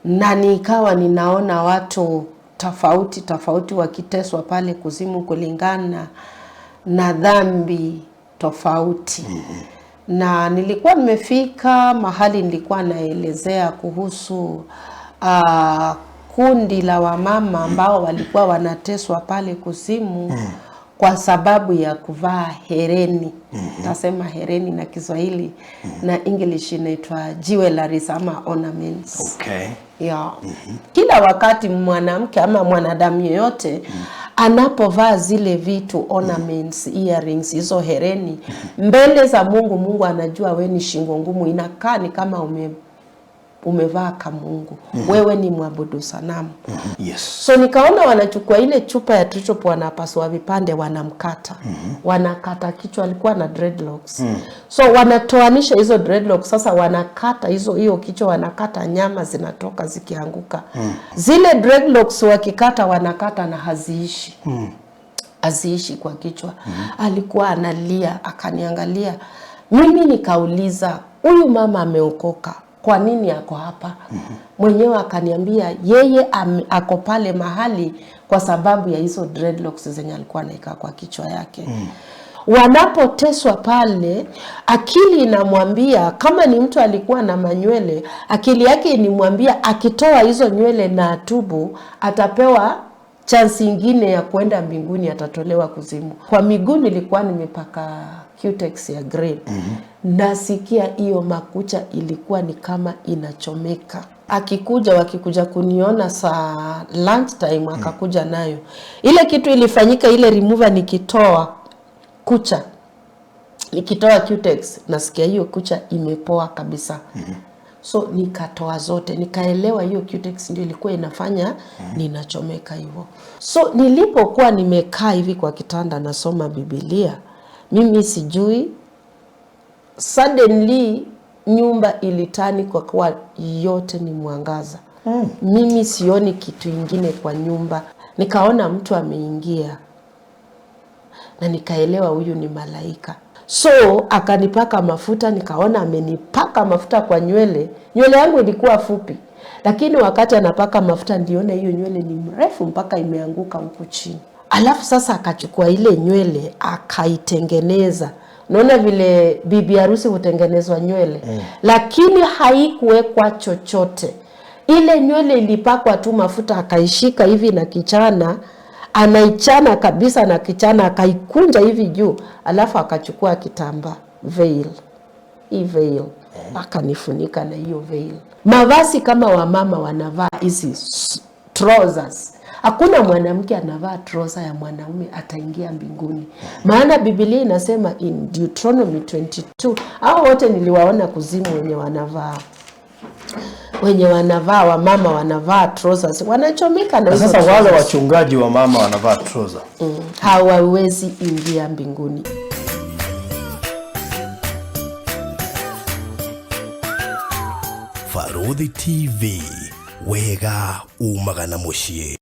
na nikawa ninaona watu tofauti wakiteswa pale kuzimu kulingana na dhambi tofauti. Na nilikuwa nimefika mahali nilikuwa naelezea kuhusu kundi la wamama ambao walikuwa wanateswa pale kuzimu kwa sababu ya kuvaa hereni. Nasema hereni na Kiswahili na English inaitwa jewelries ama ornaments. Okay. Yeah. Kila wakati mwanamke ama mwanadamu yeyote anapovaa zile vitu ornaments, earrings, hizo hereni mbele za Mungu, Mungu anajua wewe ni shingo ngumu, inakaa ni kama umevaa kama Mungu. Wewe ni mwabudu sanamu. Yes. So nikaona wanachukua ile chupa ya trichopo, wanapasua vipande, wanamkata. Wanakata kichwa, alikuwa na dreadlocks. So wanatoanisha hizo dreadlocks, sasa wanakata hiyo kichwa, wanakata, nyama zinatoka zikianguka. Zile dreadlocks wakikata, wanakata na haziishi. Haziishi kwa kichwa. Alikuwa analia, akaniangalia. Mimi nikauliza, huyu mama ameokoka, kwa nini ako hapa? Mwenyewe akaniambia yeye ako pale mahali kwa sababu ya hizo dreadlocks zenye alikuwa anaika kwa kichwa yake. Wanapoteswa pale, akili inamwambia, kama ni mtu alikuwa na manywele, akili yake inimwambia akitoa hizo nywele na atubu, atapewa chance nyingine ya kwenda mbinguni, atatolewa kuzimu. Kwa miguu nilikuwa nimepaka cutex ya green. Nasikia hiyo makucha ilikuwa ni kama inachomeka. Wakikuja kuniona saa lunch time, akakuja nayo. Ile kitu ilifanyika, ile remover, nikitoa kucha, nikitoa cutex, nasikia hiyo kucha imepoa kabisa. So nikatoa zote, nikaelewa hiyo cutex ndio ilikuwa inafanya ninachomeka hivyo. So nilipokuwa nimekaa hivi kwa kitanda nasoma Biblia, mimi sijui, suddenly nyumba ilitani kwa kuwa yote ni mwangaza. Mimi sioni kitu ingine kwa nyumba. Nikaona mtu ameingia na nikaelewa huyu ni malaika. So akanipaka mafuta, nikaona amenipaka mafuta kwa nywele. Nywele yangu ilikuwa fupi, lakini wakati anapaka mafuta ndiona hiyo nywele ni mrefu mpaka imeanguka huku chini. Alafu sasa akachukua ile nywele akaitengeneza. Naona vile bibi harusi hutengenezwa nywele. Lakini haikuwekwa chochote. Ile nywele ilipakwa tu mafuta, akaishika hivi na kichana, anaichana kabisa na kichana, akaikunja hivi juu, alafu akachukua kitambaa, veil. Hii veil akanifunika na hiyo veil. Mavazi kama wamama wanavaa hizi trousers. Hakuna mwanamke anavaa trouser ya mwanaume ataingia mbinguni. Maana Biblia inasema in Deuteronomy 22, hao wote niliwaona kuzimu wenye wanavaa wamama wanavaa trousers, wanachomeka na hizo. Sasa wale wachungaji wa mama wanavaa trouser, hawawezi ingia mbinguni. Farodhi TV, wega umagana mushie.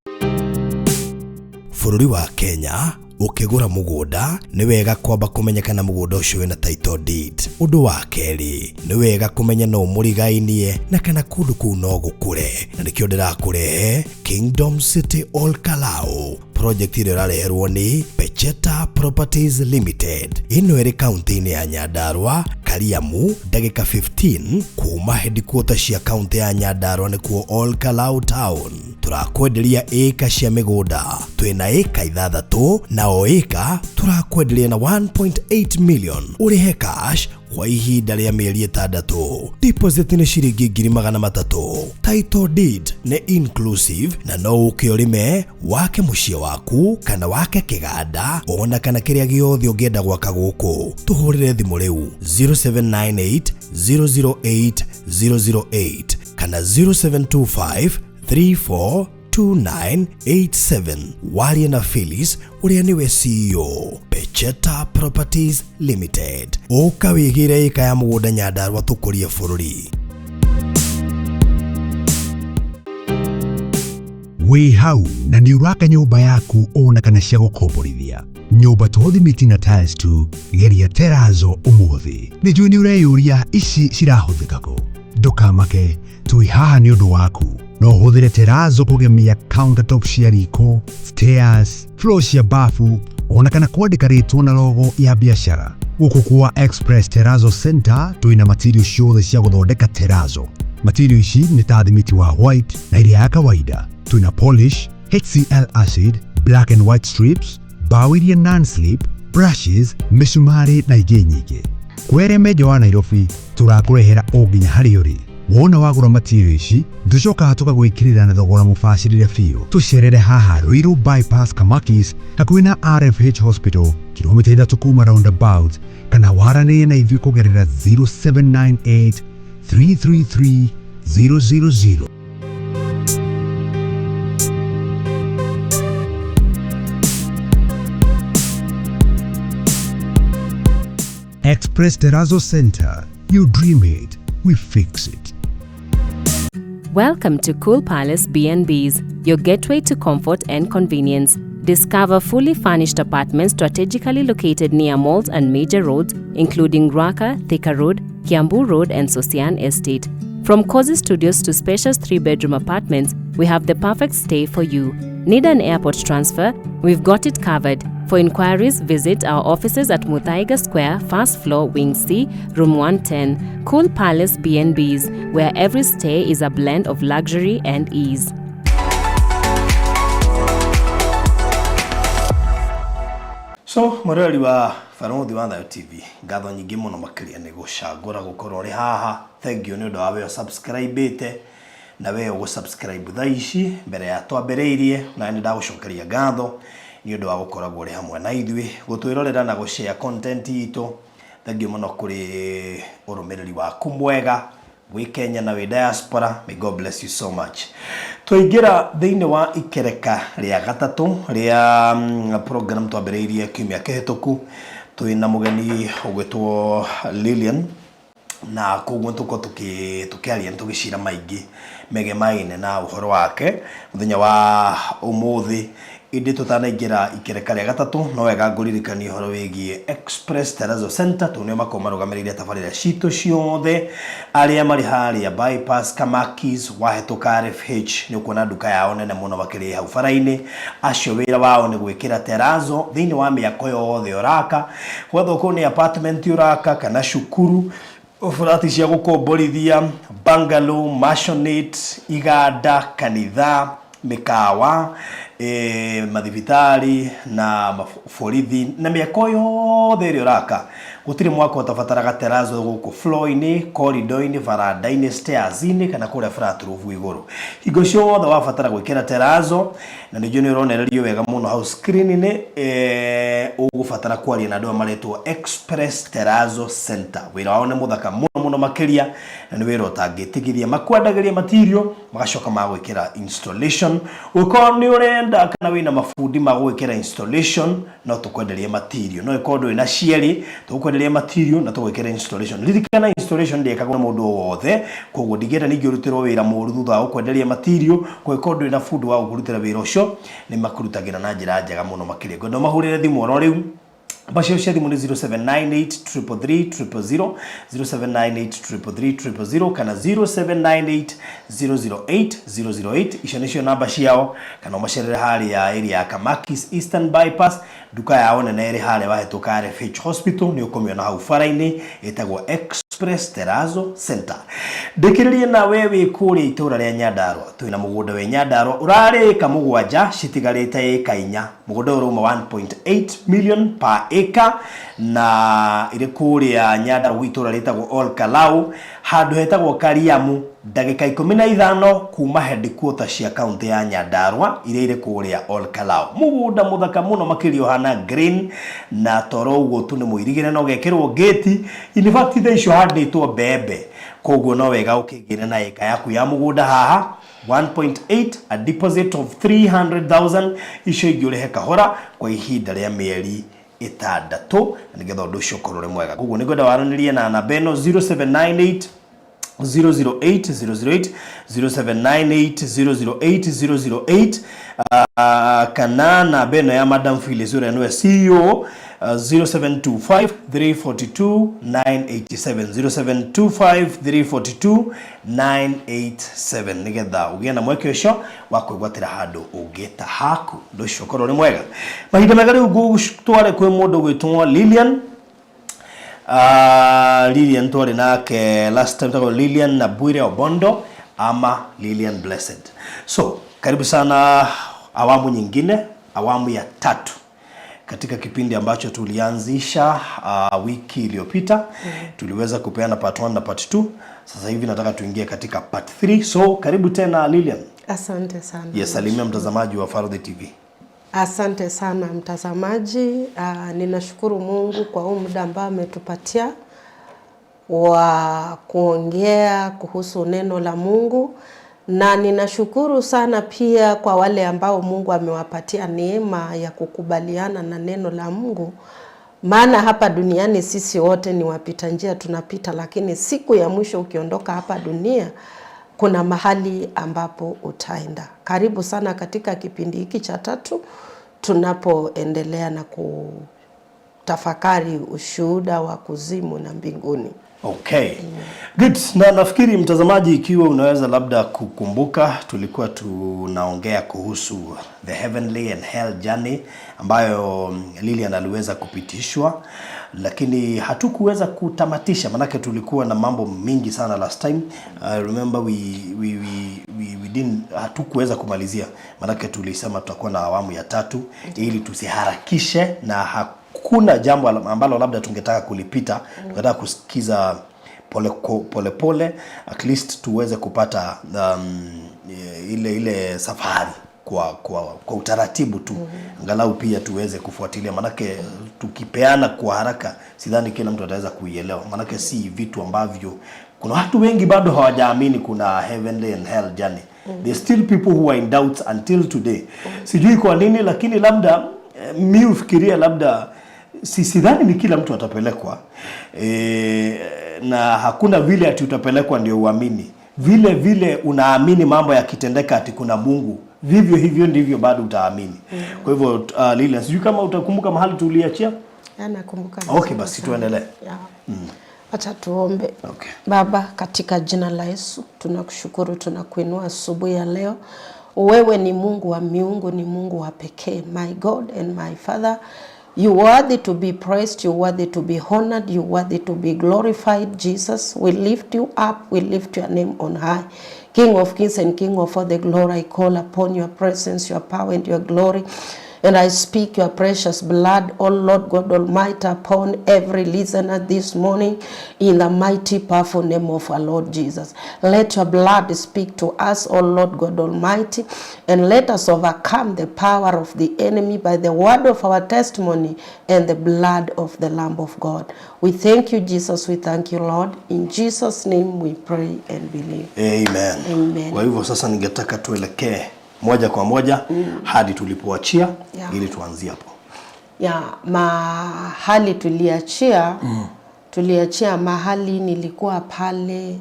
Bũrũri wa Kenya ukigura mugunda ni wega kwamba kumenyekana mugunda ucio wina title deed. Undu wa keri ni wega kumenya no murigainie na kana kundu kuu no gukure. Na nikio ndirakurehe Kingdom City Ol Kalou, project ile rareherwo ni Pecheta Properties Limited. Ino eri county ya Nyandarua, Kariamu, ndagika 15 kuma headquarter cia county ya Nyandarua nikuo Ol Kalou town. Turakwenderia eka cia migunda, twina eka 6 na o eka turakwenderia na 1.8 million. Urihe cash kwa ihinda rĩa mĩeri 6. Deposit ni shilingi 300,000. Title deed ni inclusive na no ukiorime wake muciĩ waku kana wake kiganda ona kana kiria giothe ungienda gwaka guku. Tuhurire thimu riu 0798 008 008 kana 0725 342987. Waria na Phyllis uria niwe CEO Pecheta Properties Limited. Oka wigire eka ya mugunda Nyandarua tukurie bũrũri. Wi hau na ni uraka nyumba yaku ona kana cia gukomborithia. Nyumba tuthimiti na tiles tu, geria Terazo umuthi. Ni juu ni ureyuria ici cirahuthika ku. Ndukamake, tui haha ni undu waku. no ũhũthĩre Terrazzo kũgemia countertop cia riko, stairs, floor cia bafu, ona kana kwandĩka rĩtwa na logo ya biashara. Gũkũ kwa Express Terrazzo Center twĩna material ciothe cia gũthondeka Terrazzo. Material ici nĩ ta thimiti wa white na iria ya kawaida. Twĩna polish, HCl acid, black and white strips, bao iria non-slip, brushes, misumari na ingĩ nyingĩ. Kwere meja wa Nairobi tũrakũrehera o nginya harĩa ũrĩ. Wona wagũra material ici tũcokaga tũgagwĩkĩrĩra na thogora mũbacĩrĩre biũ. Tũcerere haha Ruiru bypass Kamakis hakuhĩ na RFH Hospital, kilomita 3 kuma roundabout, kana waranĩrie na ithuĩ kũgerera 0798 333 000. Express Terrazzo Center. You dream it, we fix it. Welcome to Cool Palace B&Bs, your gateway to comfort and convenience. Discover fully furnished apartments strategically located near malls and major roads, including Ruaka, Thika Road, Kiambu Road, and Sosian Estate. From cozy studios to spacious 3-bedroom apartments, we have the perfect stay for you. Need an airport transfer? We've got it covered. For inquiries, visit our offices at Muthaiga Square, first floor, Wing C, room 110. Cool Palace B&Bs, where every stay is a blend of luxury and ease. So murali wa Farondi wa Thayo TV ngatho nyingi muno makiria ni gucangura gukorwo ri haha. Thank you ni undu wa we subscribe na we ugusubscribe tha ici mbere ya twambiriirie na ni ndagucokeria ngatho ni undu wa gukoragwo ri hamwe na ithui gutwirorera na gushare content itu. Thank you muno kuri urumiriri waku mwega wi Kenya na wi diaspora. May God bless you so much. Tuingira thiini wa ikereka ria gatatu ria program twambiriirie kiumia kihituku. Twina mugeni ugwitwo Lilian na koguo tuko tukiaria tugicira maingi mege maine na uhoro wake muthenya wa umuthi. Indi tutanaingira ikereka ria gatatu no wega nguririkani uhoro wigie Express Terrazzo Center tunio makoma rugamirire tabarira cito ciothe aria mari haria bypass Kamakis wahetuka RFH ni kuona duka yao nene muno bakiri hau faraini. Acio wira wao ni gwikira Terrazzo thiini wa miako yothe uraka wetho ko ni apartment uraka kana shukuru ofurati cia gukomborithia bungalow mansionette iganda kanitha mikawa mathibitari na borithi na miako yothe iri uraka gutiri mwako utabataraga Terrazzo guku floor-ini, corridor-ini, varanda-ini, stairs-ini kana kuria flat roof iguru. Higo ciothe wabatara gwikira Terrazzo na nijo ni uronererio wega muno hau screen-ini ugubatara kwaria na andu maretwo Express Terrazzo Center. Wira wao ni muthaka muno makiria na ni wira utangitigiria makwandagĩria material magacoka magwikira installation. Uko ni urenda kana wina mafundi magwikira installation no tukwenderia material no ikondo ina cieri tukwenderia material na tugwikira installation. Ririkana installation ndekagwo mundu wothe koguo ndigera ningi urutirwo wira muru thutha wa kwenderia material kwa ikondo ina fundi wa kurutira wira ucio ni makurutagira na njira njega muno makiria. Ngondo mahurire thimu oro riu Basho cia thimu ni 0798333000 0798333000 kana 0798008008. Icio nicio namba ciao kana macerere hali ya area ya Kamakis Eastern Bypass. Duka yao nene iri hali wahetuka RFH Hospital ni ukomiona hau faraini etagwo Express Terrazzo Center. Ndikiririe na wewe kuri itura ria Nyandarua twina mugunda we Nyandarua urari ka mugwanja citigarite eka 4 mugunda uruma 1.8 million per acre na iri kuri ya Nyandarua itura ritagwo Ol Kalou handu hetagwo Kariamu ndagika 15 kuma headquarter cia county ya Nyandarua iri kuri ya Ol Kalou. Mugunda muthaka muno makirio hana green na toro ugo tu ni muirigire no gekirwo gate. In fact icio handitwo bebe koguo no wega ukigire na eka yaku ya mugunda haha 1.8 a deposit of 300,000 icio ingiurehe kahora kwa ihinda ria mieri 6 nigetha undu ucio korore mwega. Koguo nigwenda waranirie na namba eno 0798 008 0798 kana na beno ya Madam Phyllis ure no CEO 0725 342 987 0725 342 987 nigetha ugie na mweke ucio wakwigwatira handu ungeta haku nducio korwo ni mwega mahinda mega riu gutware kwi mundu gwitwo Lilian Lilian twari nake last time tako Lilian na Bwire Obondo ama Lilian Blessed. So karibu sana awamu nyingine, awamu ya 3 katika kipindi ambacho tulianzisha wiki iliyopita. Tuliweza kupeana part 1 na part 2. Sasa hivi nataka tuingie katika part 3. So karibu tena Lilian. Asante sana. Yes, salimia mtazamaji wa Farodhi TV. Asante sana mtazamaji. Ninashukuru Mungu kwa muda ambao ametupatia wa kuongea kuhusu neno la Mungu, na ninashukuru sana pia kwa wale ambao Mungu amewapatia neema ya kukubaliana na neno la Mungu. Maana hapa duniani sisi wote ni wapita njia, tunapita, lakini siku ya mwisho ukiondoka hapa dunia kuna mahali ambapo utaenda. Karibu sana katika kipindi hiki cha 3 tunapoendelea na kutafakari ushuhuda wa kuzimu na mbinguni. Okay. Good. Na nafikiri mtazamaji, ikiwa unaweza labda kukumbuka, tulikuwa tunaongea kuhusu the heavenly and hell journey ambayo Lilian aliweza kupitishwa, lakini hatukuweza kutamatisha manake tulikuwa na mambo mingi sana last time. Remember we didn't, hatukuweza kumalizia manake tulisema tutakuwa na awamu ya 3 ili tusiharakishe, na kuna jambo ambalo labda tungetaka kulipita, tungetaka kusikiza pole at least tuweze kupata ile safari kwa utaratibu tu. Angalau pia tuweze kufuatilia, manake tukipeana kwa haraka sidhani kila mtu ataweza kuielewa, manake si vitu ambavyo kuna watu wengi bado hawajaamini kuna heavenly and hell journey. There's still people who are in doubt until today. Sijui kwa nini, lakini labda mimi ufikiria labda sidhani ni kila mtu atapelekwa, na hakuna vile ati utapelekwa ndio uamini. Vile unaamini mambo yakitendeka ati kuna Mungu, vivyo hivyo ndivyo bado utaamini. Kwa hivyo Lilian, sijui kama utakumbuka mahali tuliachia? Nakumbuka. Okay, basi tuendelee. Acha tuombe. Okay. Baba, katika jina la Yesu tunakushukuru, tunakuinua asubuhi ya leo. Wewe ni Mungu wa miungu, ni Mungu wa pekee, my God and my Father. You worthy to be praised, you worthy to be honored, you worthy to be glorified, Jesus. We lift you up, we lift your name on high. King of kings and King of all the glory, I call upon your presence, your power and your glory. And I speak your precious blood, O Lord God Almighty, upon every listener this morning in the mighty powerful name of our Lord Jesus. Let your blood speak to us, O Lord God Almighty, and let us overcome the power of the enemy by the word of our testimony and the blood of the Lamb of God. We thank you, Jesus. We thank you, Lord. In Jesus' name we pray and believe. Amen. Amen. Kwa hivyo sasa ningetaka tuelekee moja kwa moja hadi tulipoachia, ili tuanzie hapo. Mahali tuliachia, tuliachia mahali nilikuwa pale,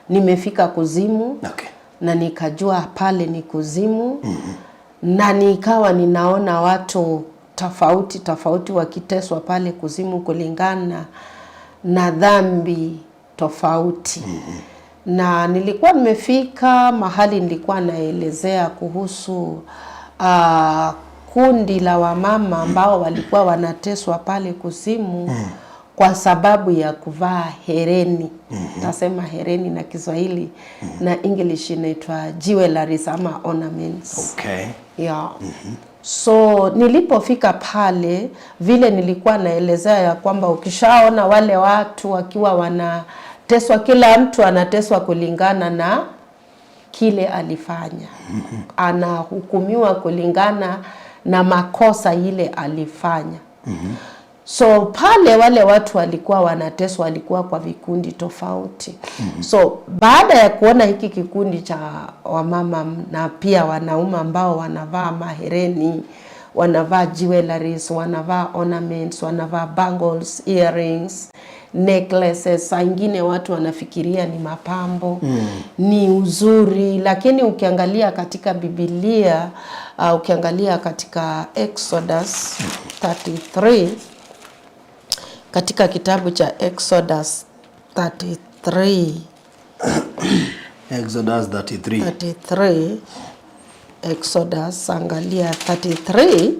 nimefika kuzimu. Okay. Na nikajua pale ni kuzimu. Na nikawa ninaona watu tofauti wakiteswa pale kuzimu kulingana na dhambi tofauti. Na nilikuwa nimefika mahali nilikuwa naelezea kuhusu kundi la wamama ambao walikuwa wanateswa pale kuzimu kwa sababu ya kuvaa hereni. Nasema hereni na Kiswahili, na English inaitwa jewelries ama ornaments. Okay. So nilipofika pale, vile nilikuwa naelezea ya kwamba ukishaona wale watu wakiwa wanateswa, kila mtu anateswa kulingana na kile alifanya. Anahukumiwa kulingana na makosa ile alifanya. So pale wale watu walikuwa wanateswa, walikuwa kwa vikundi tofauti. So baada ya kuona hiki kikundi cha wamama na pia wanaume ambao wanavaa mahereni, wanavaa jewelries, wanavaa ornaments, wanavaa bangles, earrings, necklaces, saa ingine watu wanafikiria ni mapambo, ni uzuri, lakini ukiangalia katika Biblia, ukiangalia katika Exodus 33, katika kitabu cha Exodus 33 Exodus, angalia 33.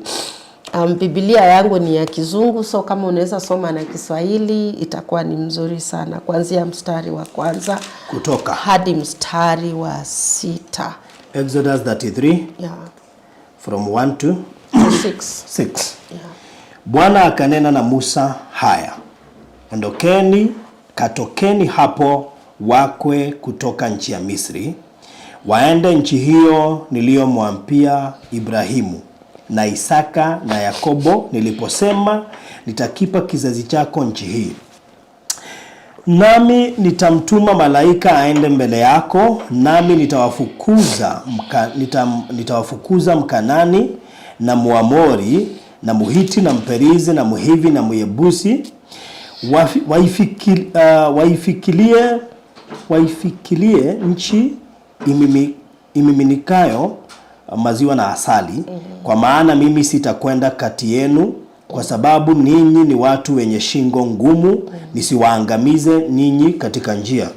Biblia yangu ni ya Kizungu, so kama unaweza soma na Kiswahili itakuwa ni mzuri sana, kuanzia mstari wa kwanza kutoka hadi mstari wa 6. Exodus 33, yeah, from 1 to 6. Yeah. Bwana akanena na Musa, haya, ondokeni, katokeni hapo wakwe kutoka nchi ya Misri, waende nchi hiyo niliyomwapia Ibrahimu na Isaka na Yakobo, niliposema nitakipa kizazi chako nchi hii. Nami nitamtuma malaika aende mbele yako, nami nitawafukuza Mkanani na Muamori na Muhiti na Mperizi na Muhivi na Muyebusi, waifikilie nchi imiminikayo maziwa na asali, kwa maana mimi sitakwenda kati yenu, kwa sababu ninyi ni watu wenye shingo ngumu, nisiwaangamize ninyi katika njia.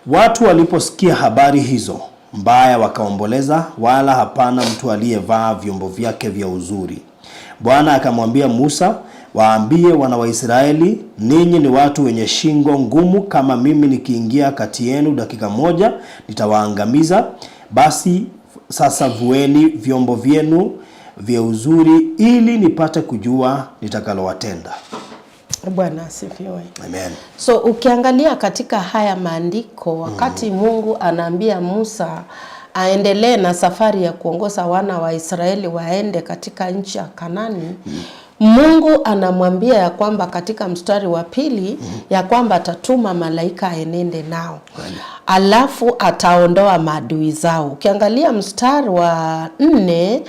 Watu waliposikia habari hizo mbaya wakaomboleza, wala hapana mtu aliyevaa vyombo vyake vya uzuri. Bwana akamwambia Musa, waambie wana wa Israeli, ninyi ni watu wenye shingo ngumu, kama mimi nikiingia kati yenu dakika moja nitawaangamiza. Basi sasa vueni vyombo vyenu vya uzuri, ili nipate kujua nitakalowatenda. Bwana asifiwe. Amen. So ukiangalia katika haya maandiko, wakati Mungu anaambia Musa aendelee na safari ya kuongoza wana wa Israeli waende katika nchi ya Kanani, Mungu anamwambia ya kwamba katika mstari wa 2 ya kwamba atatuma malaika aenende nao. Alafu ataondoa maadui zao. Ukiangalia mstari wa 4,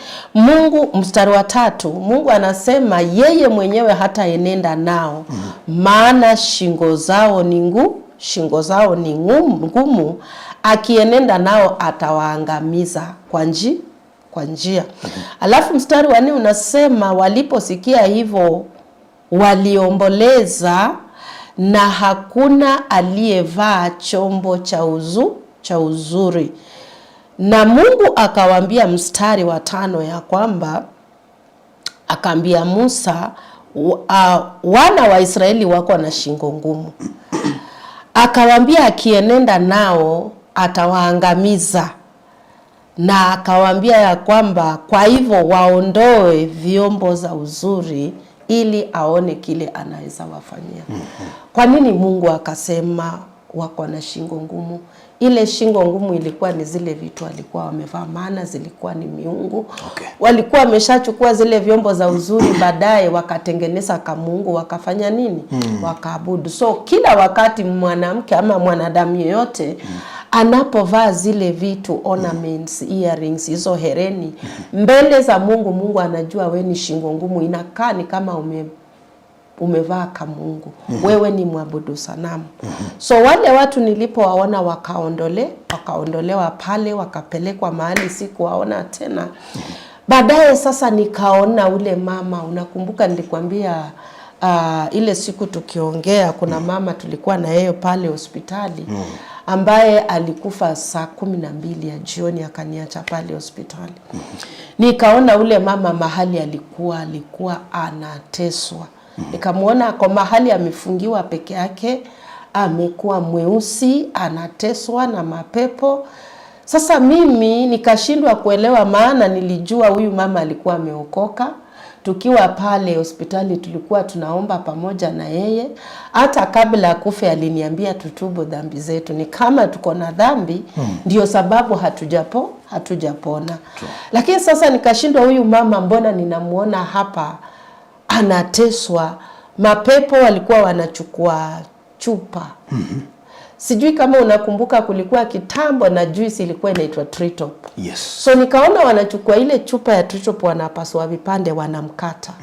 mstari wa 3, Mungu anasema yeye mwenyewe hata enenda nao, maana shingo zao ni ngumu, akienenda nao atawaangamiza kwa njia. Alafu mstari wa 4 unasema waliposikia hivyo waliomboleza, na hakuna aliyevaa chombo cha uzuri. Na Mungu akawaambia mstari wa 5 ya kwamba akaambia Musa, wana wa Israeli wako na shingo ngumu. Akawaambia akienenda nao atawaangamiza. Na akawaambia ya kwamba kwa hivyo waondoe vyombo za uzuri ili aone kile anaweza wafanyia. Kwa nini Mungu akasema wako na shingo ngumu? Ile shingo ngumu ilikuwa ni zile vitu walikuwa wamevaa, maana zilikuwa ni miungu. Okay. Walikuwa wameshachukua zile vyombo za uzuri, baadaye wakatengeneza kamungu, wakafanya nini? Wakaabudu. So kila wakati mwanamke ama mwanadamu yeyote anapovaa zile vitu, ornaments, earrings, hizo hereni mbele za Mungu, Mungu anajua we ni shingo ngumu, inakaa ni kama umevaa kamungu. Wewe ni mwabudu sanamu. So wale watu nilipowaona wakaondolewa pale, wakapelekwa mahali sikuwaona tena. Baadaye sasa nikaona ule mama, unakumbuka nilikwambia ile siku tukiongea, kuna mama tulikuwa na yeye pale hospitali ambaye alikufa saa 12 ya jioni, akaniacha pale hospitali. Nikaona ule mama mahali alikuwa anateswa. Nikamuona kwa mahali amefungiwa peke yake, amekuwa mweusi, anateswa na mapepo. Sasa mimi nikashindwa kuelewa, maana nilijua huyu mama alikuwa ameokoka. Tukiwa pale hospitali tulikuwa tunaomba pamoja na yeye. Hata kabla kufe aliniambia tutubu dhambi zetu. Ni kama tuko na dhambi, ndio sababu hatujapona. Lakini sasa nikashindwa, huyu mama mbona ninamuona hapa anateswa? Mapepo walikuwa wanachukua chupa Sijui kama unakumbuka kulikuwa kitambo na juice ilikuwa inaitwa Tritop. Yes. So nikaona wanachukua ile chupa ya Tritop wanapasua vipande wanamkata.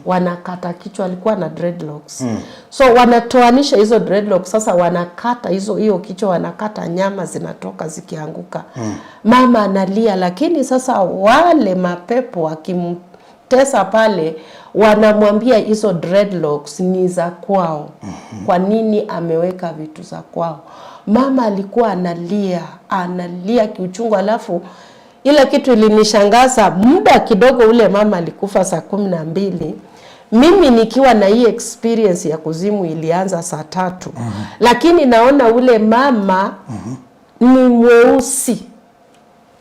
Wanakata kichwa, alikuwa na dreadlocks. So wanatoanisha hizo dreadlocks, sasa wanakata hiyo kichwa, wanakata, nyama zinatoka zikianguka. Mama analia, lakini sasa wale mapepo wakimtesa pale wanamwambia hizo dreadlocks ni za kwao. Kwa nini ameweka vitu za kwao? Mama alikuwa analia kiuchungu. Alafu ile kitu ilinishangaza, muda kidogo ule mama alikufa saa 12. Mimi nikiwa na hii experience ya kuzimu ilianza saa 3. Lakini naona ule mama ni mweusi.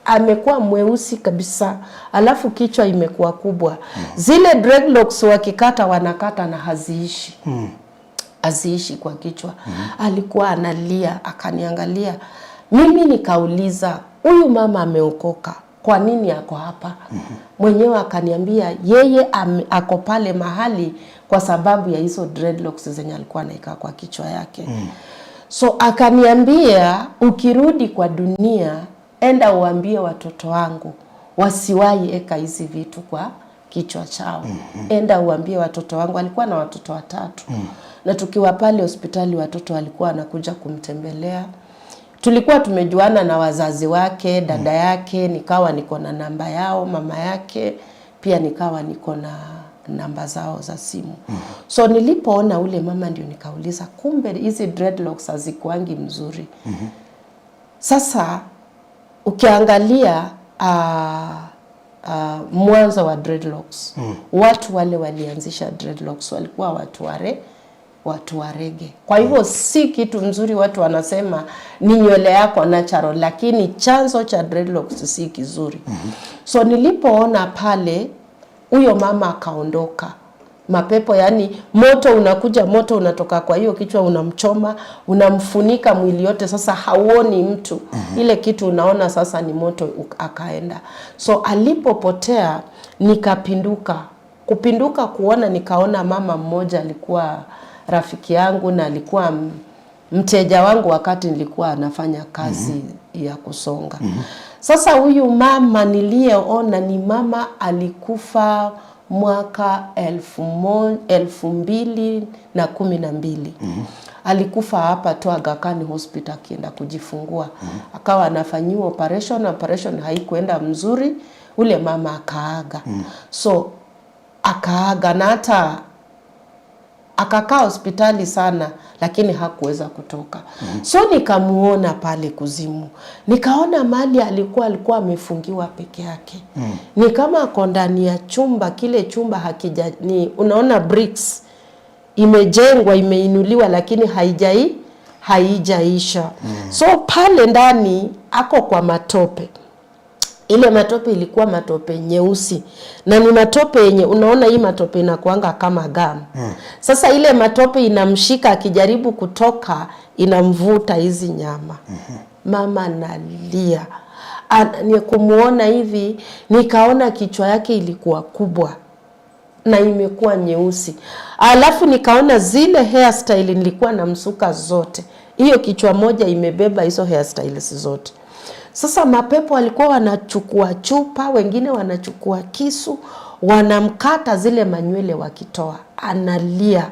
Amekuwa mweusi kabisa, alafu kichwa imekuwa kubwa. Zile dreadlocks wakikata wanakata na haziishi. Haziishi kwa kichwa. Alikuwa analia, akaniangalia. Mimi nikauliza, huyu mama ameokoka, kwa nini ako hapa? Mwenyewe akaniambia yeye ako pale mahali kwa sababu ya hizo dreadlocks zenye alikuwa anaika kwa kichwa yake. So akaniambia, ukirudi kwa dunia, enda uambie watoto wangu wasiwahi eka hizi vitu kwa kichwa chao. Enda uambie watoto wangu. Alikuwa na watoto 3. Na tukiwa pale hospitali watoto walikuwa wanakuja kumtembelea. Tulikuwa tumejuana na wazazi wake, dada yake, nikawa niko na namba yao, mama yake pia nikawa niko na namba zao za simu. So nilipoona ule mama ndio nikauliza, kumbe hizi dreadlocks hazikuangi mzuri. Sasa ukiangalia mwanzo wa dreadlocks, watu wale walianzisha dreadlocks walikuwa watu warege. Kwa hivyo si kitu mzuri. Watu wanasema ni nywele yako natural, lakini chanzo cha dreadlocks si kizuri. So nilipoona pale, huyo mama akaondoka. Mapepo, yani moto unakuja, moto unatoka kwa hiyo kichwa, unamchoma, unamfunika mwili yote, sasa hauoni mtu. Ile kitu unaona sasa ni moto, akaenda. So alipopotea kupinduka kuona, nikaona mama mmoja alikuwa rafiki yangu na alikuwa mteja wangu wakati nilikuwa nafanya kazi ya kusonga. Sasa huyu mama niliyeona ni mama alikufa mwaka 2012. Alikufa hapa tu Aga Khan Hospital akienda kujifungua. Akawa anafanyiwa operation haikuenda mzuri, ule mama akaaga. So akaaga na hata akakaa hospitali sana, lakini hakuweza kutoka. So nikamuona pale kuzimu. Nikaona mali alikuwa amefungiwa peke yake. Ni kama ako ndani ya chumba, kile chumba unaona bricks imejengwa, imeinuliwa, lakini haijaisha. So pale ndani ako kwa matope. Ile matope ilikuwa matope nyeusi. Na ni matope yenye unaona hii matope inakuanga kama gamu. Sasa ile matope inamshika, akijaribu kutoka inamvuta hizi nyama. Mama analia. Ni kumuona hivi, nikaona kichwa yake ilikuwa kubwa na imekuwa nyeusi. Alafu nikaona zile hairstyle nilikuwa na msuka zote. Hiyo kichwa moja imebeba hizo hairstyles zote. Sasa mapepo walikuwa wanachukua chupa, wengine wanachukua kisu, wanamkata zile manywele wakitoa. Analia.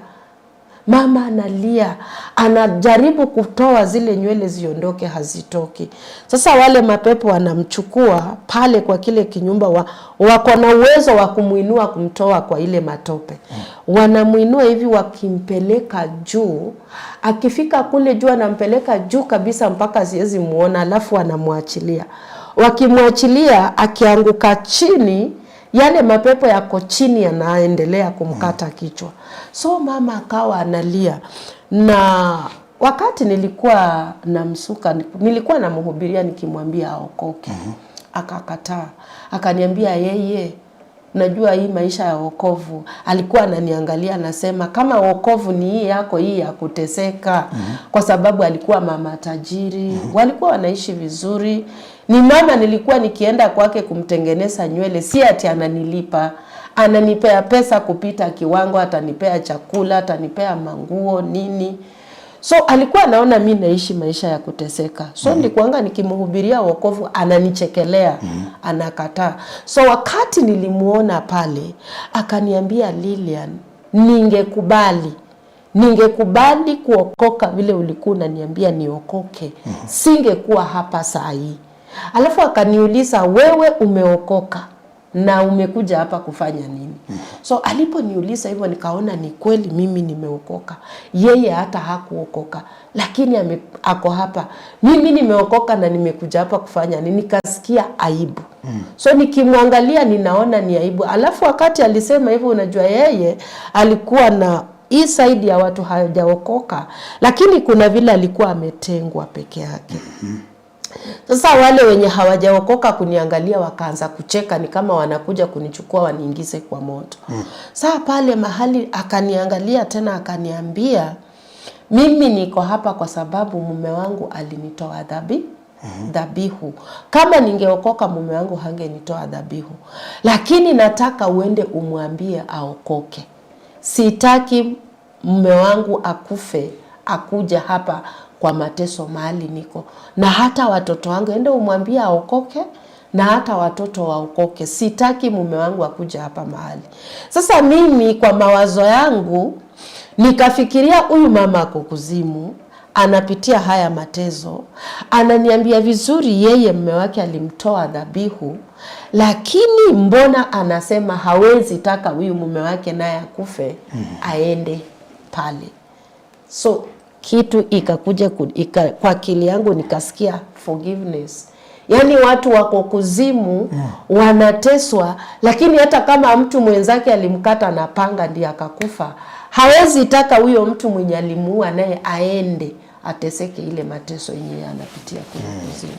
Mama analia. Anajaribu kutoa zile nywele ziondoke, hazitoki. Sasa wale mapepo wanamchukua pale kwa kile kinyumba, wako na uwezo wa kumuinua, kumtoa kwa ile matope. Wanamuinua hivi, wakimpeleka juu. Akifika kule juu anampeleka juu kabisa mpaka siwezi muona, alafu wanamwachilia. Wakimwachilia, akianguka chini, yale mapepo yako chini yanaendelea kumkata kichwa. So mama akawa analia. Na wakati nilikuwa na msuka, nilikuwa namhubiria nikimwambia aokoke. Akakataa. Akaniambia yeye, najua hii maisha ya wokovu. Alikuwa ananiangalia anasema, kama wokovu ni hii yako, hii ya kuteseka. Kwa sababu alikuwa mama tajiri. Walikuwa wanaishi vizuri. Ni mama nilikuwa nikienda kwake kumtengeneza nywele, si ati ananilipa. Ananipea pesa kupita kiwango, atanipea chakula, atanipea manguo nini. So alikuwa anaona mimi naishi maisha ya kuteseka. So nilikuanga nikimhubiria wokovu ananichekelea, anakataa. So wakati nilimuona pale, akaniambia, Lilian, ningekubali kuokoka vile ulikuwa unaniambia niokoke, singekuwa hapa saa hii. Alafu akaniuliza, wewe umeokoka na umekuja hapa kufanya nini? So aliponiuliza hivyo nikaona ni kweli mimi nimeokoka. Yeye hata hakuokoka, lakini ako hapa. Mimi nimeokoka na nimekuja hapa kufanya nini? Nikasikia aibu. So nikimwangalia ninaona ni aibu. Alafu wakati alisema hivyo, unajua yeye alikuwa na hii side ya watu hawajaokoka, lakini kuna vile alikuwa ametengwa peke yake. Sasa wale wenye hawajaokoka kuniangalia wakaanza kucheka, ni kama wanakuja kunichukua waniingize kwa moto. Sasa pale mahali akaniangalia tena akaniambia, mimi niko hapa kwa sababu mume wangu alinitoa dhabihu. Kama ningeokoka mume wangu hangenitoa dhabihu. Lakini nataka uende umwambie aokoke. Sitaki mume wangu akufe akuja hapa kwa mateso mahali niko. Na hata watoto wangu ende umwambie aokoke, na hata watoto waokoke. Sitaki mume wangu akuja hapa mahali. Sasa mimi kwa mawazo yangu nikafikiria huyu mama ako kuzimu, anapitia haya mateso, ananiambia vizuri yeye mume wake alimtoa dhabihu, lakini mbona anasema hawezi taka huyu mume wake naye akufe aende pale. So kitu ikakuja kwa akili yangu, nikasikia forgiveness. Yani watu wako kuzimu wanateswa, lakini hata kama mtu mwenzake alimkata na panga ndiye akakufa, hawezi taka huyo mtu mwenye alimuua naye aende ateseke ile mateso yenyewe anapitia kule kuzimu.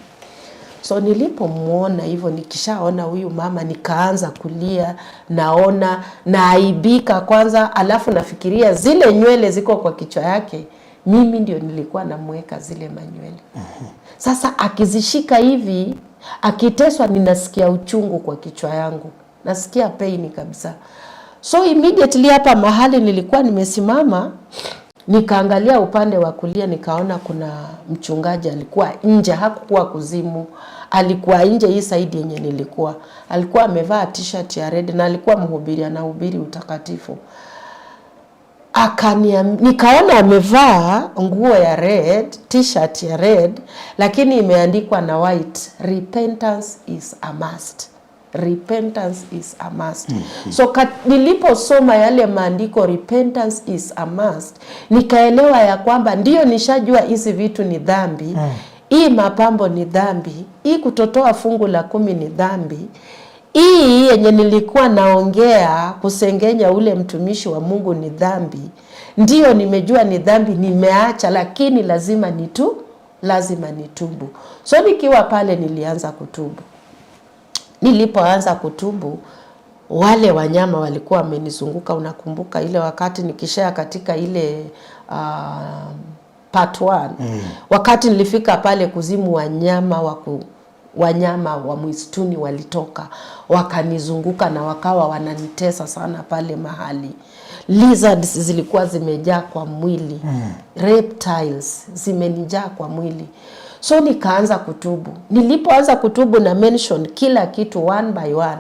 So nilipomuona hivyo, nikishaona huyu mama nikaanza kulia, naona naaibika kwanza, alafu nafikiria zile nywele ziko kwa kichwa yake, mimi ndio nilikuwa namweka zile manywele. Sasa akizishika hivi, akiteswa, ninasikia uchungu kwa kichwa yangu. Nasikia pain kabisa. So immediately hapa mahali nilikuwa nimesimama, nikaangalia upande wa kulia, nikaona kuna mchungaji alikuwa nje, hakukuwa kuzimu. Alikuwa nje hii side yenye nilikuwa. Alikuwa amevaa t-shirt ya red na alikuwa mhubiri, anahubiri utakatifu. Nikaona amevaa nguo ya red, t-shirt ya red, lakini imeandikwa na white, repentance is a must. Repentance is a must. So niliposoma yale maandiko repentance is a must, nikaelewa ya kwamba ndio nishajua hizi vitu ni dhambi. Hii mapambo ni dhambi, hii kutotoa fungu la 10 ni dhambi. Hii yenye nilikuwa naongea kusengenya ule mtumishi wa Mungu ni dhambi. Ndio nimejua ni dhambi, nimeacha, lakini lazima nitubu. So nikiwa pale nilianza kutubu. Nilipoanza kutubu, wale wanyama walikuwa wamenizunguka. Unakumbuka ile wakati nikishare katika ile part 1. Wakati nilifika pale kuzimu, wanyama wa msituni walitoka wakanizunguka na wakawa wananitesa sana pale mahali. Lizards zilikuwa zimejaa kwa mwili. Reptiles zimenijaa kwa mwili. So nikaanza kutubu. Nilipoanza kutubu na mention kila kitu one by one.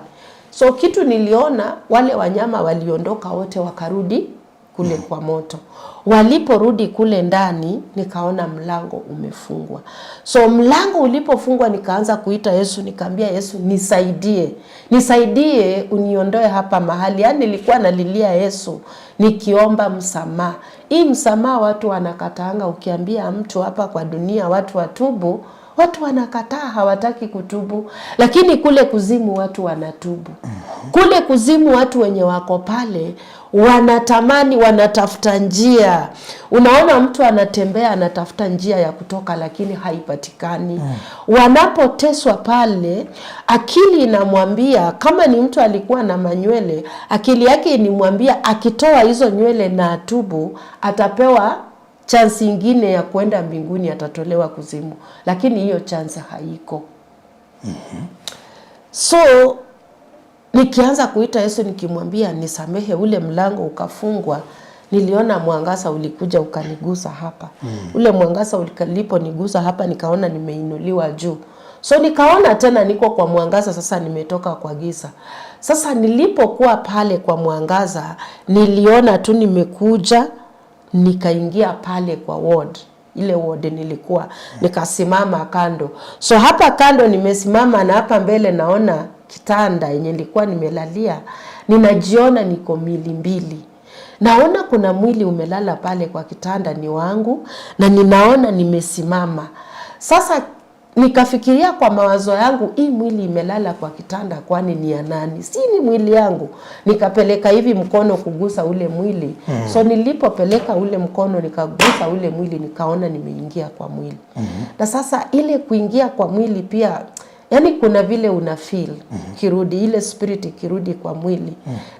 So kitu niliona, wale wanyama waliondoka wote wakarudi kule kwa moto. Waliporudi kule ndani, nikaona mlango umefungwa. So mlango ulipofungwa, nikaanza kuita Yesu, nikaambia Yesu, nisaidie uniondoe hapa mahali. Yani nilikuwa nalilia Yesu nikiomba msamaha. Hii msamaha watu wanakataanga, ukiambia mtu hapa kwa dunia watu watubu, watu wanakataa, hawataki kutubu. Lakini kule kuzimu watu wanatubu. Kule kuzimu watu wenye wako pale wanatamani, wanatafuta njia. Unaona mtu anatembea anatafuta njia ya kutoka, lakini haipatikani. Wanapoteswa pale, akili inamwambia, kama ni mtu alikuwa na manywele, akili yake inimwambia akitoa hizo nywele na atubu, atapewa chance ingine ya kwenda mbinguni, atatolewa kuzimu. Lakini hiyo chance haiko. So nikianza kuita Yesu nikimwambia nisamehe, ule mlango ukafungwa. niliona mwangaza ulikuja ukanigusa hapa. Ule mwangaza uliponigusa hapa nikaona nimeinuliwa juu. So nikaona tena niko kwa mwangaza, sasa nimetoka kwa giza. Sasa nilipokuwa pale kwa mwangaza, niliona tu nimekuja, nikaingia pale kwa ward. Ile ward nilikuwa, nikasimama kando. So hapa kando nimesimama na hapa mbele naona kitanda yenye nilikuwa nimelalia. Ninajiona niko mili mbili. Naona kuna mwili umelala pale kwa kitanda ni wangu, na ninaona nimesimama. Sasa nikafikiria kwa mawazo yangu, hii mwili imelala kwa kitanda kwani ni ya nani? Si ni mwili yangu. Nikapeleka hivi mkono kugusa ule mwili. So nilipopeleka ule mkono nikagusa ule mwili, nikaona nimeingia kwa mwili. Na sasa ile kuingia kwa mwili pia, yani kuna vile una feel kirudi ile spirit kirudi kwa mwili.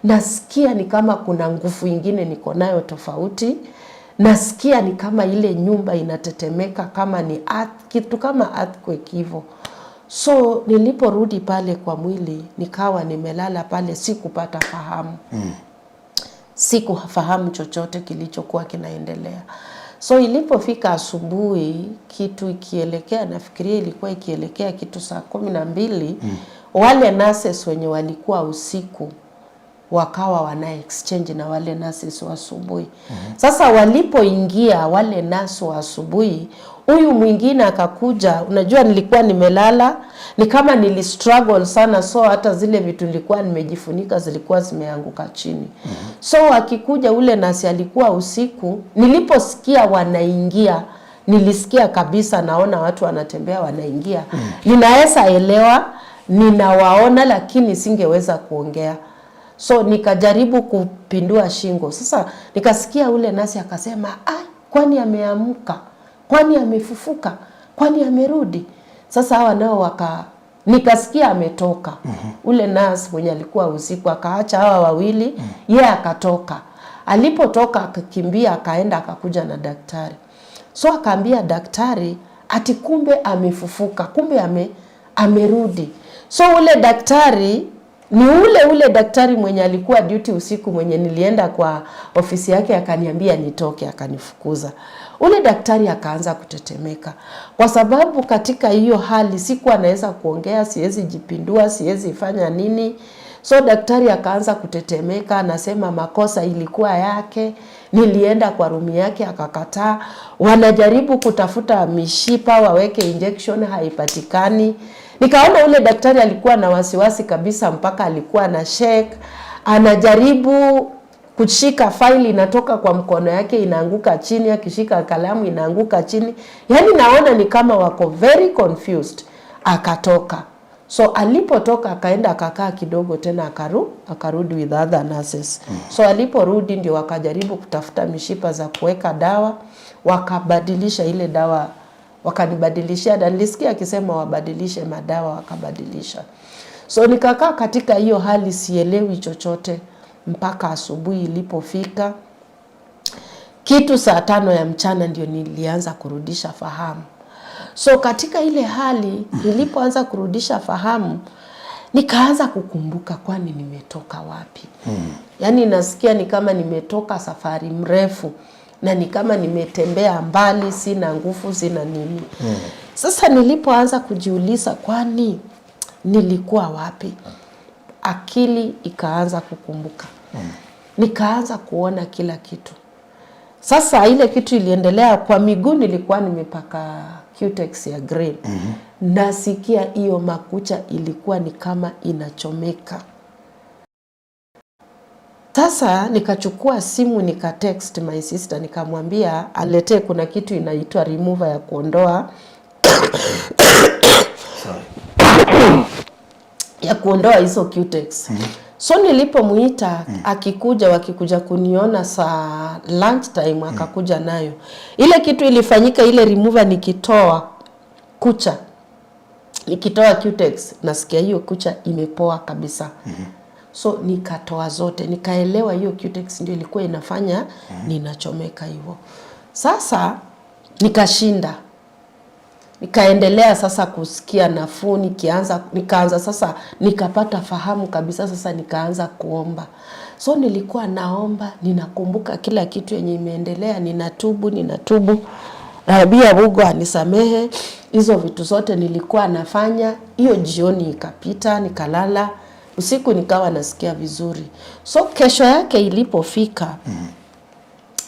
Nasikia ni kama kuna nguvu nyingine niko nayo tofauti. Nasikia ni kama ile nyumba inatetemeka, kama ni kitu kama earthquake hivyo. So niliporudi pale kwa mwili, nikawa nimelala pale, sikupata fahamu. Sikufahamu chochote kilichokuwa kinaendelea. So ilipofika asubuhi, kitu ikielekea, nafikiria ilikuwa ikielekea kitu saa 12, wale nurses wenye walikuwa usiku wakawa wana exchange na wale nurses wa asubuhi. Sasa walipoingia wale nurse wa asubuhi, huyu mwingine akakuja. Unajua nilikuwa nimelala, ni kama nilistruggle sana, so hata zile vitu nilikuwa nimejifunika zilikuwa zimeanguka chini. So akikuja ule nurse alikuwa usiku, niliposikia wanaingia, nilisikia kabisa naona watu wanatembea wanaingia. Ninaweza elewa, ninawaona, lakini singeweza kuongea. So nikajaribu kupindua shingo. Sasa nikasikia ule nasi akasema, kwani ameamka? Kwani amefufuka? Kwani amerudi? Sasa hawa nao nikasikia ametoka. Ule nasi mwenye alikuwa usiku akaacha hawa wawili, yeye akatoka. Alipotoka akakimbia akaenda akakuja na daktari. So akaambia daktari ati kumbe amefufuka, kumbe amerudi. So ule daktari ni ule daktari mwenye alikuwa duty usiku, mwenye nilienda kwa ofisi yake akaniambia nitoke, akanifukuza. Ule daktari akaanza kutetemeka, kwa sababu katika hiyo hali sikuwa naweza kuongea, siwezi jipindua, siwezi fanya nini. So daktari akaanza kutetemeka, anasema makosa ilikuwa yake. Nilienda kwa room yake akakataa. Wanajaribu kutafuta mishipa waweke injection, haipatikani. Nikaona ule daktari alikuwa na wasiwasi kabisa, mpaka alikuwa na shake. Anajaribu kushika faili, inatoka kwa mkono yake inaanguka chini, akishika kalamu inaanguka chini. Yani naona ni kama wako very confused. Akatoka. So alipotoka akaenda akakaa kidogo tena akarudi with other nurses. So aliporudi ndio wakajaribu kutafuta mishipa za kuweka dawa, wakabadilisha ile dawa, wakanibadilishia, na nilisikia akisema wabadilishe madawa, wakabadilisha. So nikakaa katika hiyo hali, sielewi chochote mpaka asubuhi ilipofika. Kitu saa 5 ya mchana ndio nilianza kurudisha fahamu. So katika ile hali nilipoanza kurudisha fahamu, nikaanza kukumbuka kwani nimetoka wapi. Yani nasikia ni kama nimetoka safari mrefu, na ni kama nimetembea mbali, sina nguvu, sina nini. Sasa nilipoanza kujiuliza kwani nilikuwa wapi, akili ikaanza kukumbuka. Nikaanza kuona kila kitu. Sasa ile kitu iliendelea kwa miguu, nilikuwa nimepaka cutex ya green. Nasikia hiyo makucha ilikuwa ni kama inachomeka. Sasa nikachukua simu nikatext my sister, nikamwambia aletee, kuna kitu inaitwa remover ya kuondoa ya kuondoa hizo cutex. So nilipomuita akikuja, wakikuja kuniona saa lunch time akakuja nayo. Ile kitu ilifanyika, ile remover nikitoa kucha, nikitoa cutex, nasikia hiyo kucha imepoa kabisa. So nikatoa zote, nikaelewa hiyo cutex ndio ilikuwa inafanya ninachomeka hivyo. Sasa nikashinda. Nikaendelea sasa kusikia nafuu, nikaanza sasa nikapata fahamu kabisa, sasa nikaanza kuomba. So nilikuwa naomba, ninakumbuka kila kitu yenye imeendelea, ninatubu. Naambia Mungu anisamehe. Hizo vitu zote nilikuwa nafanya. Hiyo jioni ikapita, nikalala. Usiku nikawa nasikia vizuri. So kesho yake ilipofika,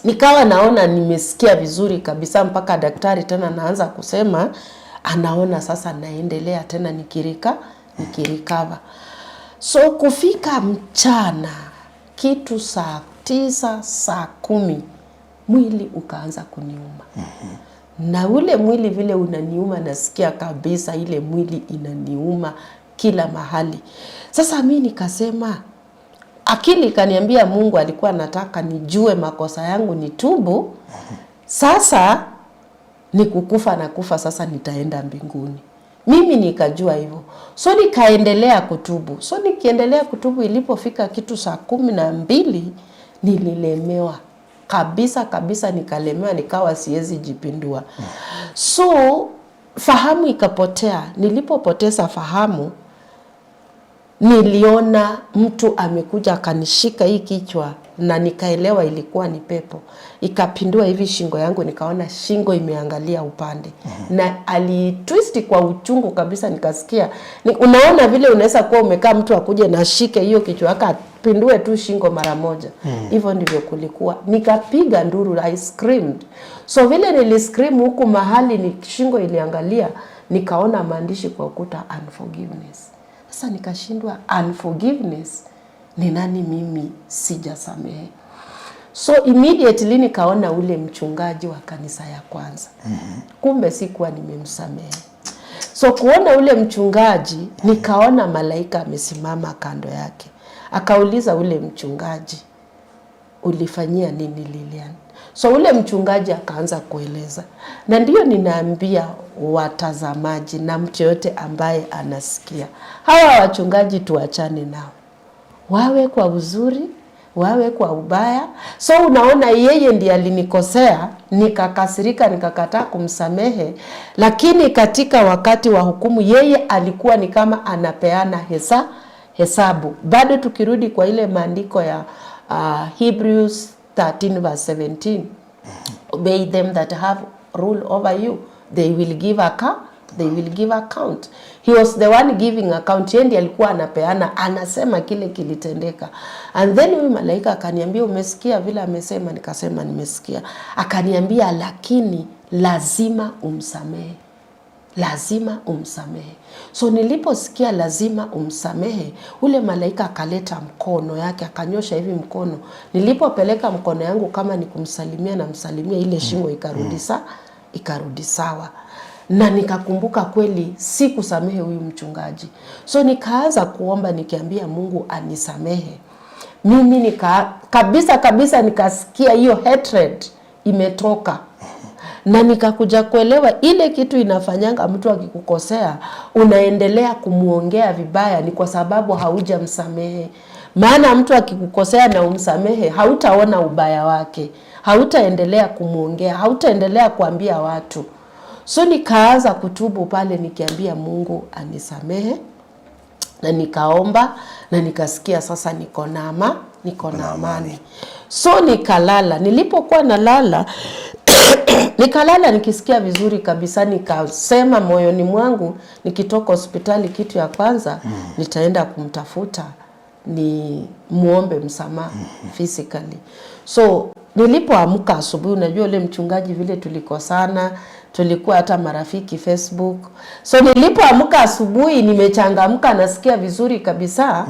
nikawa naona nimesikia vizuri kabisa, mpaka daktari tena naanza kusema anaona sasa naendelea tena nikirikava. So kufika mchana kitu saa 9 saa 10 mwili ukaanza kuniuma. Na ule mwili vile unaniuma, nasikia kabisa ile mwili inaniuma kila mahali. Sasa mimi nikasema, akili kaniambia Mungu alikuwa anataka nijue makosa yangu, nitubu. Sasa ni kukufa na kufa, sasa nitaenda mbinguni. Mimi nikajua hivyo. So nikaendelea kutubu. So nikiendelea kutubu, ilipofika kitu saa 12 nililemewa. Kabisa nikalemewa, nikawa siwezi jipindua. So fahamu ikapotea. Nilipopoteza fahamu, niliona mtu amekuja akanishika hii kichwa, na nikaelewa ilikuwa ni pepo. Ikapindua hivi shingo yangu, nikaona shingo imeangalia upande. Na alitwist kwa uchungu kabisa, nikasikia. Unaona vile unaweza kuwa umekaa, mtu akuje na shike hiyo kichwa yako apindue tu shingo mara moja. Hivyo ndivyo kulikuwa. Nikapiga nduru, I screamed. So vile niliscream huku mahali ni shingo iliangalia, nikaona maandishi kwa ukuta, unforgiveness. Sasa nikashindwa, unforgiveness ni nani mimi sijasamehe? So immediately nikaona ule mchungaji wa kanisa ya kwanza. Kumbe sikuwa nimemsamehe. So kuona ule mchungaji, nikaona malaika amesimama kando yake. Akauliza ule mchungaji, ulifanyia nini Lilian? So ule mchungaji akaanza kueleza. Na ndio ninaambia watazamaji na mtu yote ambaye anasikia, hawa wachungaji tuachane nao. Wawe kwa uzuri, wawe kwa ubaya. So unaona yeye ndiye alinikosea, nikakasirika, nikakataa kumsamehe. Lakini katika wakati wa hukumu, yeye alikuwa ni kama anapeana hesabu. Bado tukirudi kwa ile maandiko ya Hebrews 13 verse 17. Obey them that have rule over you. They will give account. He was the one giving account. Yeye ndiye alikuwa anapeana, anasema kile kilitendeka. And then huyu malaika akaniambia, umesikia vile amesema? Nikasema nimesikia. Akaniambia, lakini lazima umsamehe. Lazima umsamehe. So niliposikia lazima umsamehe, ule malaika akaleta mkono yake, akanyosha hivi mkono. Nilipopeleka mkono yangu kama ni kumsalimia, na msalimia, ile shingo ikarudi sawa. Na nikakumbuka kweli sikusamehe huyu mchungaji. So nikaanza kuomba, nikiambia Mungu anisamehe. Mimi kabisa nikasikia hiyo hatred imetoka. Na nikakuja kuelewa ile kitu inafanyanga mtu akikukosea, unaendelea kumuongea vibaya, ni kwa sababu haujamsamehe. Maana mtu akikukosea na umsamehe, hautaona ubaya wake, hautaendelea kumuongea, hautaendelea kuambia watu. So nikaanza kutubu pale, nikiambia Mungu anisamehe. Na nikaomba, na nikasikia sasa niko na amani. So nikalala. Nilipokuwa nalala nikalala nikisikia vizuri kabisa. Nikasema moyoni mwangu, nikitoka hospitali kitu ya kwanza nitaenda kumtafuta, ni muombe msamaha physically. So nilipoamka asubuhi, unajua ule mchungaji vile tulikosana, tulikuwa hata marafiki Facebook. So nilipoamka asubuhi nimechangamka, nasikia vizuri kabisa.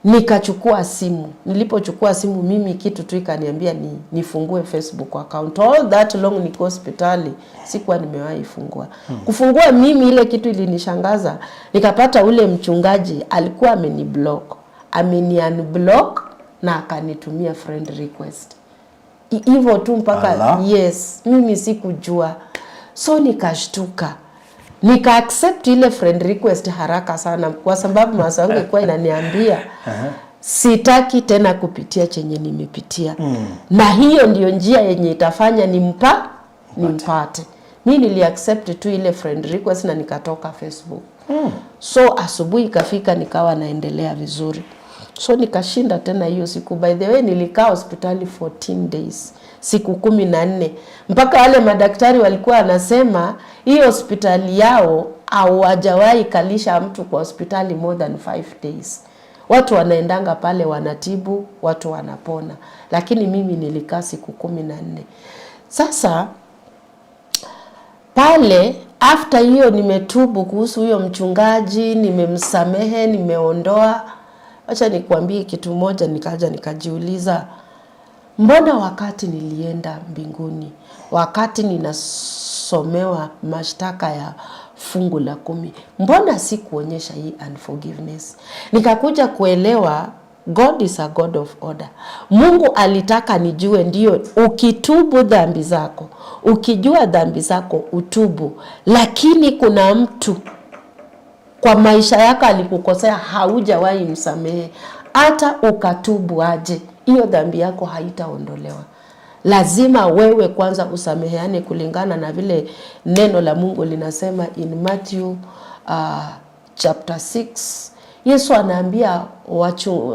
Nikachukua simu. Nilipochukua simu, mimi kitu tu ikaniambia nifungue Facebook account. All that long niko hospitali, sikuwa nimewahi fungua. Kufungua mimi, ile kitu ilinishangaza. Nikapata ule mchungaji alikuwa ameniblock, unblock, na akanitumia friend request. Hivyo tu mpaka yes, mimi sikujua. So nikashtuka. Nika accept ile friend request haraka sana, kwa sababu mawazo yangu ilikuwa inaniambia sitaki tena kupitia chenye nimepitia. Na hiyo ndio njia yenye itafanya nimpate. Mimi niliaccept tu ile friend request na nikatoka Facebook. So asubuhi ikafika nikawa naendelea vizuri. So nikashinda tena hiyo siku. By the way nilikaa hospitali 14 days. Siku 14. Mpaka wale madaktari walikuwa wanasema hiyo hospitali yao hawajawahi kalisha mtu kwa hospitali more than 5 days. Watu wanaendanga pale wanatibu, watu wanapona. Lakini mimi nilikaa siku 14. Sasa pale after hiyo nimetubu kuhusu huyo mchungaji, nimemsamehe, nimeondoa. Acha nikwambie kitu moja, nikaja nikajiuliza, mbona wakati nilienda mbinguni, wakati ninasomewa mashtaka ya fungu la 10, mbona sikuonyesha hii unforgiveness? Nikakuja kuelewa God is a God of order. Mungu alitaka nijue ndio ukitubu dhambi zako, ukijua dhambi zako utubu, lakini kuna mtu kwa maisha yako alikukosea haujawahi msamehe, hata ukatubu aje, hiyo dhambi yako haitaondolewa. Lazima wewe kwanza usameheane kulingana na vile neno la Mungu linasema in Matthew chapter 6. Yesu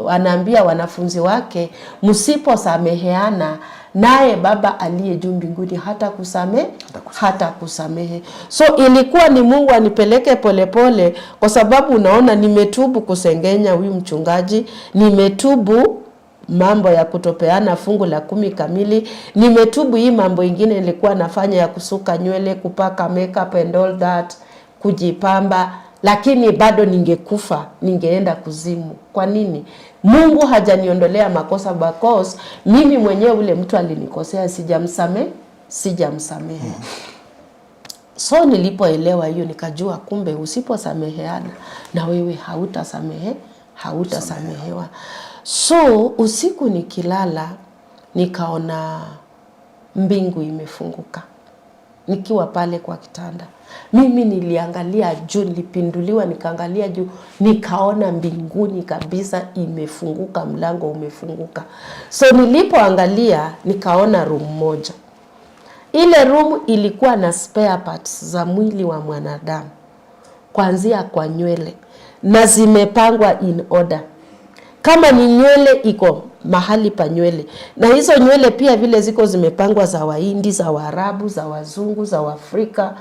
anaambia wanafunzi wake, msiposameheana naye Baba aliye juu mbinguni hata kusamehe. So ilikuwa ni Mungu anipeleke polepole, kwa sababu unaona nimetubu kusengenya huyu mchungaji, nimetubu mambo ya kutopeana fungu la 10 kamili, nimetubu hii mambo ingine nilikuwa nafanya ya kusuka nywele, kupaka makeup and all that, kujipamba, lakini bado ningekufa, ningeenda kuzimu. Kwa nini? Mungu hajaniondolea makosa because mimi mwenyewe ule mtu alinikosea sijamsamehe. So nilipoelewa hiyo nikajua kumbe usiposameheana na wewe hautasamehewa. So usiku nikilala nikaona mbingu imefunguka. Nikiwa pale kwa kitanda, mimi niliangalia juu, nilipinduliwa nikaangalia juu, nikaona mbinguni kabisa imefunguka, mlango umefunguka. So nilipoangalia nikaona room moja. Ile room ilikuwa na spare parts za mwili wa mwanadamu, kuanzia kwa nywele, na zimepangwa in order. Kama ni nywele iko mahali pa nywele, na hizo nywele pia vile ziko zimepangwa za Wahindi, za Waarabu, za Wazungu, za Waafrika.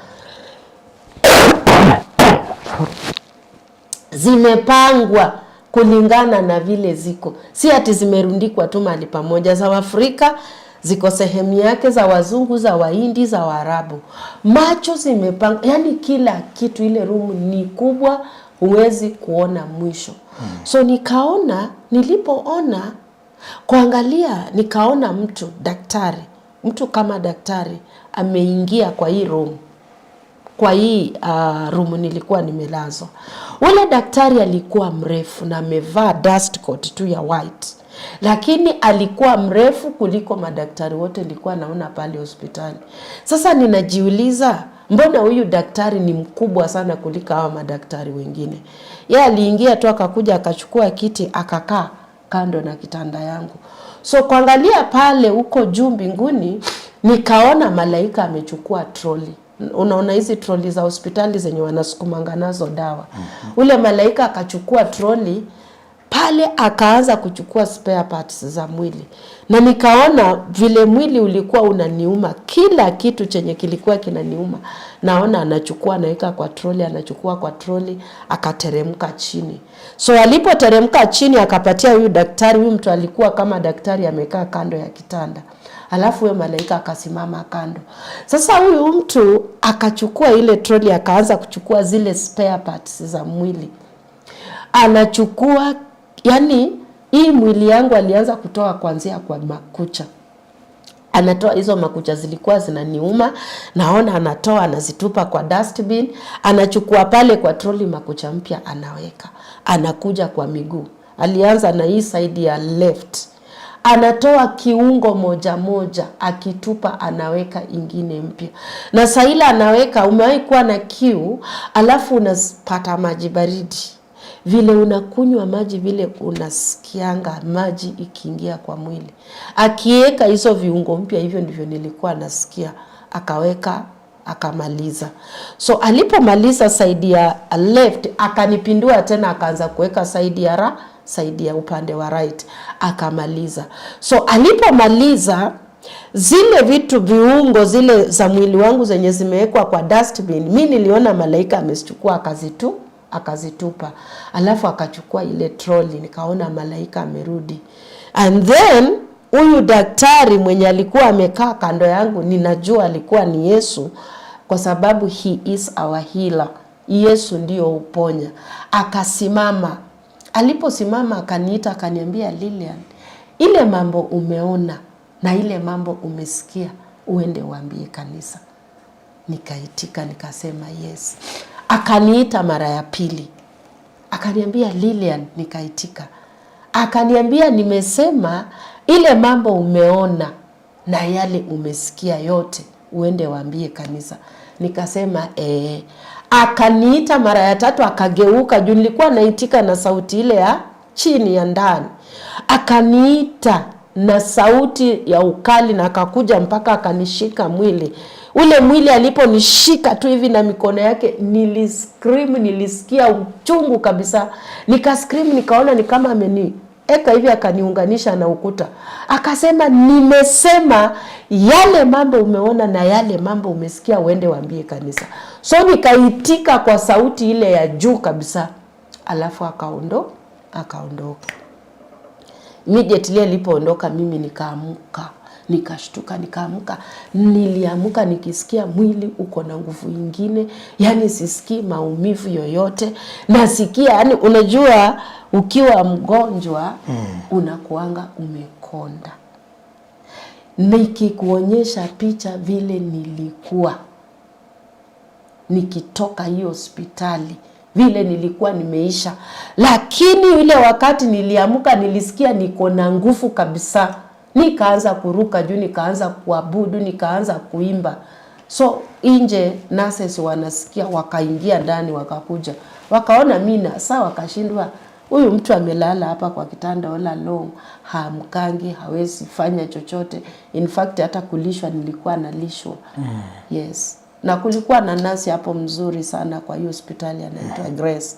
Zimepangwa kulingana na vile ziko. Si ati zimerundikwa tu mahali pamoja. Za Waafrika ziko sehemu yake, za Wazungu, za Wahindi, za Waarabu. Macho zimepangwa, yani kila kitu. Ile room ni kubwa, huwezi kuona mwisho. So nilipoona kuangalia, nikaona mtu kama daktari ameingia kwa hii room. Kwa hii room nilikuwa nimelazwa. Ule daktari alikuwa mrefu na amevaa dust coat tu ya white. Lakini alikuwa mrefu kuliko madaktari wote nilikuwa naona pale hospitali. Sasa ninajiuliza, mbona huyu daktari ni mkubwa sana kuliko hawa madaktari wengine? Yeye aliingia tu akakuja akachukua kiti akakaa kando na kitanda yangu. So kuangalia pale huko juu mbinguni, nikaona malaika amechukua troli. Unaona hizi troli za hospitali zenye wanasukumanga nazo dawa. Ule malaika akachukua troli pale, akaanza kuchukua spare parts za mwili. Na nikaona vile mwili ulikuwa unaniuma, kila kitu chenye kilikuwa kinaniuma. Naona anachukua anaweka kwa troli, anachukua kwa troli, akateremka chini. So alipoteremka chini akapatia huyu daktari, huyu mtu alikuwa kama daktari amekaa kando ya kitanda. Alafu huyo malaika akasimama kando. Sasa huyu mtu akachukua ile troli, akaanza kuchukua zile spare parts za mwili. Anachukua, yani hii mwili yangu alianza kutoa kuanzia kwa makucha. Anatoa hizo makucha zilikuwa zinaniuma, naona anatoa anazitupa kwa dustbin, anachukua pale kwa troli makucha mpya anaweka. Anakuja kwa miguu. Alianza na hii side ya left. Anatoa kiungo moja moja, akitupa anaweka ingine mpya. Na saila anaweka, umewahi kuwa na kiu, alafu unapata maji baridi. Vile unakunywa maji vile unasikianga maji ikiingia kwa mwili. Akiweka hizo viungo mpya, hivyo ndivyo nilikuwa nasikia. Akaweka akamaliza. So alipomaliza side ya left akanipindua tena, akaanza kuweka side ya upande wa right, akamaliza. So alipomaliza zile vitu viungo zile za mwili wangu zenye zimewekwa kwa dustbin, mimi niliona malaika amezichukua akazitupa. Alafu akachukua ile trolley, nikaona malaika amerudi. And then huyu daktari mwenye alikuwa amekaa kando yangu, ninajua alikuwa ni Yesu, kwa sababu he is our healer. Yesu ndio uponya. Akasimama. Aliposimama akaniita, akaniambia, Lilian, ile mambo umeona na ile mambo umesikia uende uambie kanisa. Nikaitika nikasema yes. Akaniita mara ya pili. Akaniambia, Lilian, nikaitika. Akaniambia, nimesema ile mambo umeona na yale umesikia yote uende waambie kanisa. Nikasema Akaniita mara ya tatu, akageuka juu nilikuwa naitika na sauti ile ya chini ya ndani. Akaniita na sauti ya ukali na akakuja mpaka akanishika mwili. Ule mwili aliponishika tu hivi na mikono yake, niliscream, nilisikia uchungu kabisa. Nikascream, nikaona ni kama eka hivi, akaniunganisha na ukuta. Akasema, nimesema yale mambo umeona na yale mambo umesikia uende waambie kanisa. So nikaitika kwa sauti ile ya juu kabisa. Alafu akaondoka. Immediately alipoondoka, mimi nikaamuka, nikashtuka, nikaamuka. Niliamuka nikisikia mwili uko na nguvu nyingine, yani sisikii maumivu yoyote. Nasikia, yani unajua ukiwa mgonjwa unakuanga umekonda. Nikikuonyesha picha vile nilikuwa nikitoka hiyo hospitali, vile nilikuwa nimeisha. Lakini ile wakati niliamuka, nilisikia niko na nguvu kabisa. Nikaanza kuruka juu, nikaanza kuabudu, nikaanza kuimba. So nje nurses wanasikia, wakaingia ndani, wakakuja. Wakaona mimi saa, wakashindwa, huyu mtu amelala hapa kwa kitanda all along, hamkangi, hawezi fanya chochote. In fact hata kulishwa nilikuwa nalishwa. Yes. Na kulikuwa na nasi hapo mzuri sana kwa hiyo hospitali, anaitwa Grace.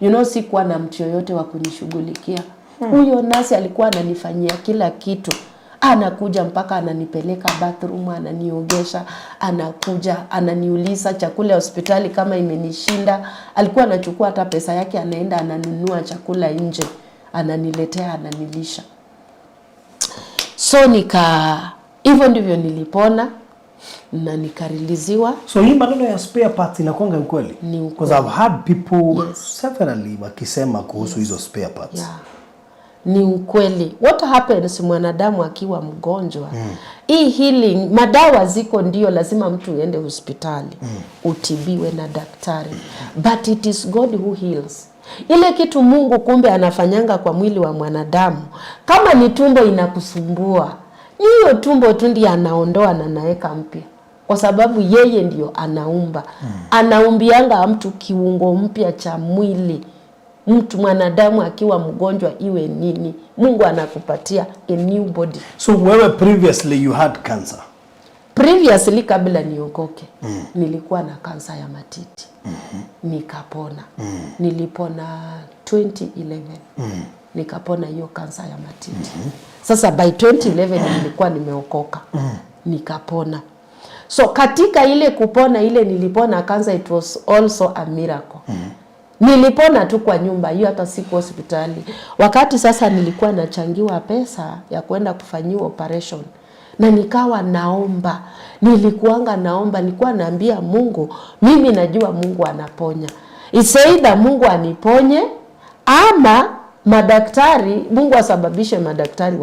You know, sikuwa na mtu yoyote wa kunishughulikia. Huyo nasi alikuwa ananifanyia kila kitu. Anakuja mpaka ananipeleka bathroom, ananiogesha, anakuja ananiuliza chakula ya hospitali kama imenishinda. Alikuwa anachukua hata pesa yake, anaenda ananunua chakula nje, ananiletea, ananilisha. So hivyo ndivyo nilipona na nikariliziwa. So hii maneno ya spare parts inakuanga ukweli? Because I've had people severally wakisema kuhusu hizo spare parts. Yeah. Ni ukweli. What happens mwanadamu akiwa mgonjwa, hii healing, madawa ziko ndio, lazima mtu uende hospitali, utibiwe na daktari. But it is God who heals. Ile kitu Mungu kumbe anafanyanga kwa mwili wa mwanadamu. Kama ni tumbo inakusumbua, ni hiyo tumbo tu ndiye anaondoa na anaweka mpya. Kwa sababu yeye ndio anaumba. Anaumbianga mtu kiungo mpya cha mwili. Mtu mwanadamu akiwa mgonjwa iwe nini, Mungu anakupatia a new body. So wewe previously you had cancer? Previously kabla niokoke, nilikuwa na kansa ya matiti. Nikapona. Nilipona 2011. Nikapona hiyo kansa ya matiti. Sasa by 2011 nilikuwa nimeokoka. Nikapona. So katika ile kupona ile nilipona kansa, it was also a miracle. Nilipona tu kwa nyumba hiyo, hata siku hospitali. Wakati sasa nilikuwa nachangiwa pesa ya kwenda kufanyiwa operation. Na nikawa naomba. Nilikuwa naambia Mungu, mimi najua Mungu anaponya. Isaida Mungu aniponye ama madaktari, Mungu asababishe madaktari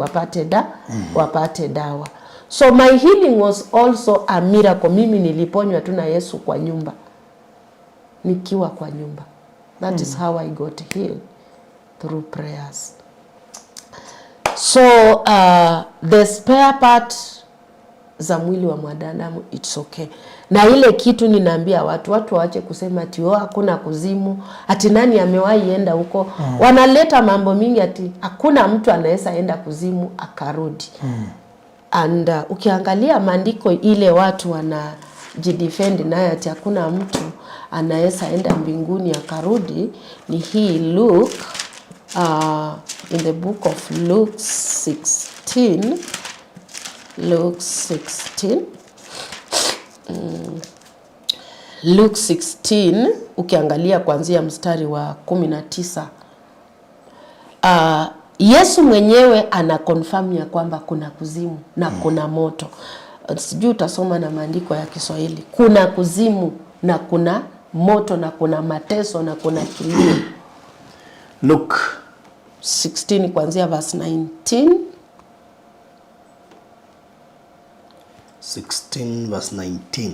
wapate dawa. So my healing was also a miracle. Mimi niliponywa tu na Yesu kwa nyumba. Nikiwa kwa nyumba. That is how I got healed, through prayers. So the spare part za mwili wa mwanadamu, it's okay. Na ile kitu ninaambia watu waache kusema ati hakuna kuzimu, ati nani amewahi enda huko. Wanaleta mambo mingi ati hakuna mtu anaweza enda kuzimu akarudi. And ukiangalia maandiko ile watu jidefend naye ati hakuna mtu anaweza enda mbinguni akarudi ni hii Luke, in the book of Luke 16, Luke 16, Luke 16 ukiangalia kuanzia mstari wa 19, Yesu mwenyewe ana confirm ya kwamba kuna kuzimu na kuna moto. Sijui utasoma na maandiko ya Kiswahili. Kuna kuzimu na kuna moto na kuna mateso na kuna kilio. Luke 16 kuanzia verse 19. 16 verse 19.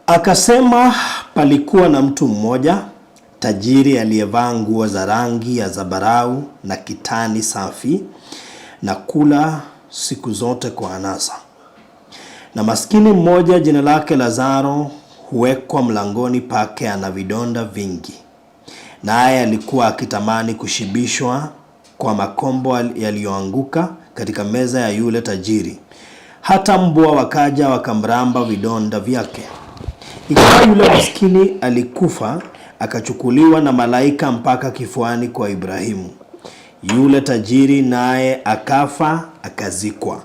Akasema palikuwa na mtu mmoja tajiri aliyevaa nguo za rangi ya zambarau na kitani safi na kula siku zote kwa anasa. Na maskini mmoja jina lake Lazaro huwekwa mlangoni pake, ana vidonda vingi. Naye alikuwa akitamani kushibishwa kwa makombo yaliyoanguka katika meza ya yule tajiri. Hata mbwa wakaja wakamramba vidonda vyake. Ikawa yule maskini alikufa, akachukuliwa na malaika mpaka kifuani kwa Ibrahimu. Yule tajiri naye akafa, akazikwa.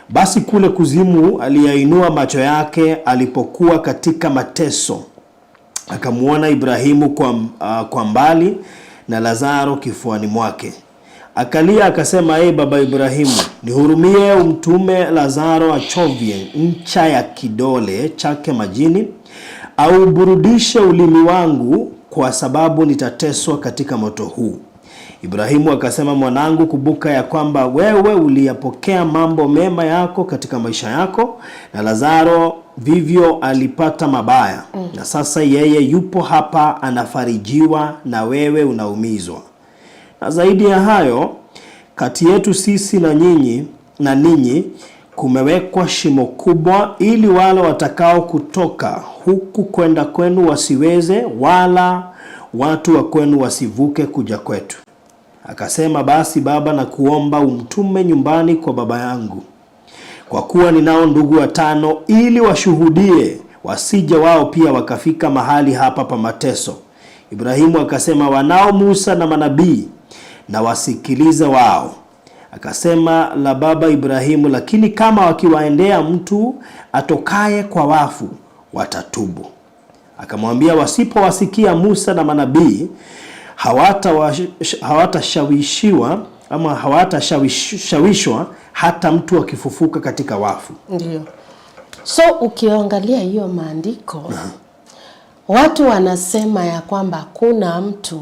Basi kule kuzimu aliyainua macho yake alipokuwa katika mateso, akamuona Ibrahimu kwa mbali na Lazaro kifuani mwake. Akalia akasema, baba Ibrahimu, nihurumie, umtume Lazaro achovye ncha ya kidole chake majini, au burudishe ulimi wangu, kwa sababu nitateswa katika moto huu. Ibrahimu akasema, mwanangu, kumbuka ya kwamba wewe uliyapokea mambo mema yako katika maisha yako, na Lazaro vivyo alipata mabaya. Na sasa yeye yupo hapa anafarijiwa, na wewe unaumizwa. Na zaidi ya hayo, kati yetu sisi na ninyi kumewekwa shimo kubwa, ili wale watakao kutoka huku kwenda kwenu wasiweze, wala watu wa kwenu wasivuke kuja kwetu. Akasema, basi baba, na kuomba umtume nyumbani kwa baba yangu, kwa kuwa ninao ndugu 5, ili washuhudie, wasije wao pia wakafika mahali hapa pa mateso. Ibrahimu akasema, wanao Musa na manabii, na wasikilize wao. Akasema la baba Ibrahimu, lakini kama wakiwaendea mtu atokaye kwa wafu, watatubu. Akamwambia, wasipowasikia Musa na manabii, hawatashawishwa hata mtu akifufuka katika wafu. Ndio. So ukiangalia hiyo maandiko, watu wanasema ya kwamba kuna mtu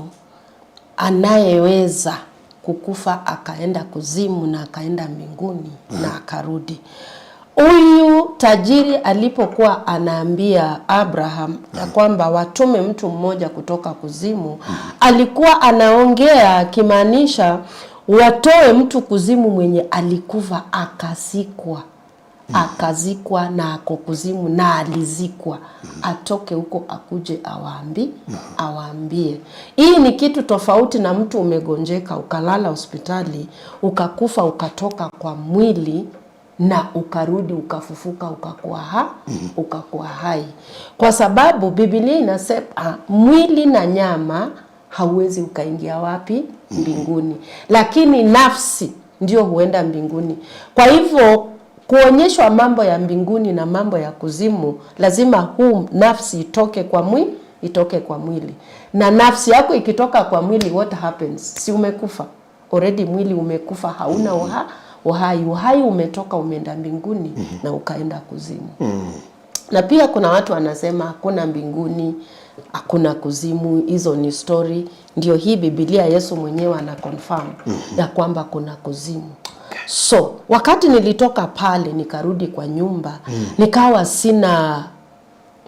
anayeweza kukufa akaenda kuzimu na akaenda mbinguni na akarudi. Huyu tajiri alipokuwa anaambia Abraham ya kwamba watume mtu mmoja kutoka kuzimu, alikuwa anaongea akimaanisha watoe mtu kuzimu mwenye alikufa akazikwa na ako kuzimu na alizikwa, atoke huko akuje awaambie. Hii ni kitu tofauti na mtu umegonjeka ukalala hospitali ukakufa ukatoka kwa mwili na ukarudi ukafufuka ukakuwa hai. Kwa sababu Biblia inasema mwili na nyama hauwezi ukaingia wapi? Mbinguni. Lakini nafsi ndio huenda mbinguni. Kwa hivyo kuonyeshwa mambo ya mbinguni na mambo ya kuzimu, lazima nafsi itoke kwa mwili. Na nafsi yako ikitoka kwa mwili, what happens? Si umekufa? Already mwili umekufa, hauna uhai umetoka, umeenda mbinguni na ukaenda kuzimu. Na pia kuna watu wanasema hakuna mbinguni, hakuna kuzimu, hizo ni story. Ndio hii Biblia Yesu mwenyewe ana confirm ya kwamba kuna kuzimu. So wakati nilitoka pale nikarudi kwa nyumba, nikawa sina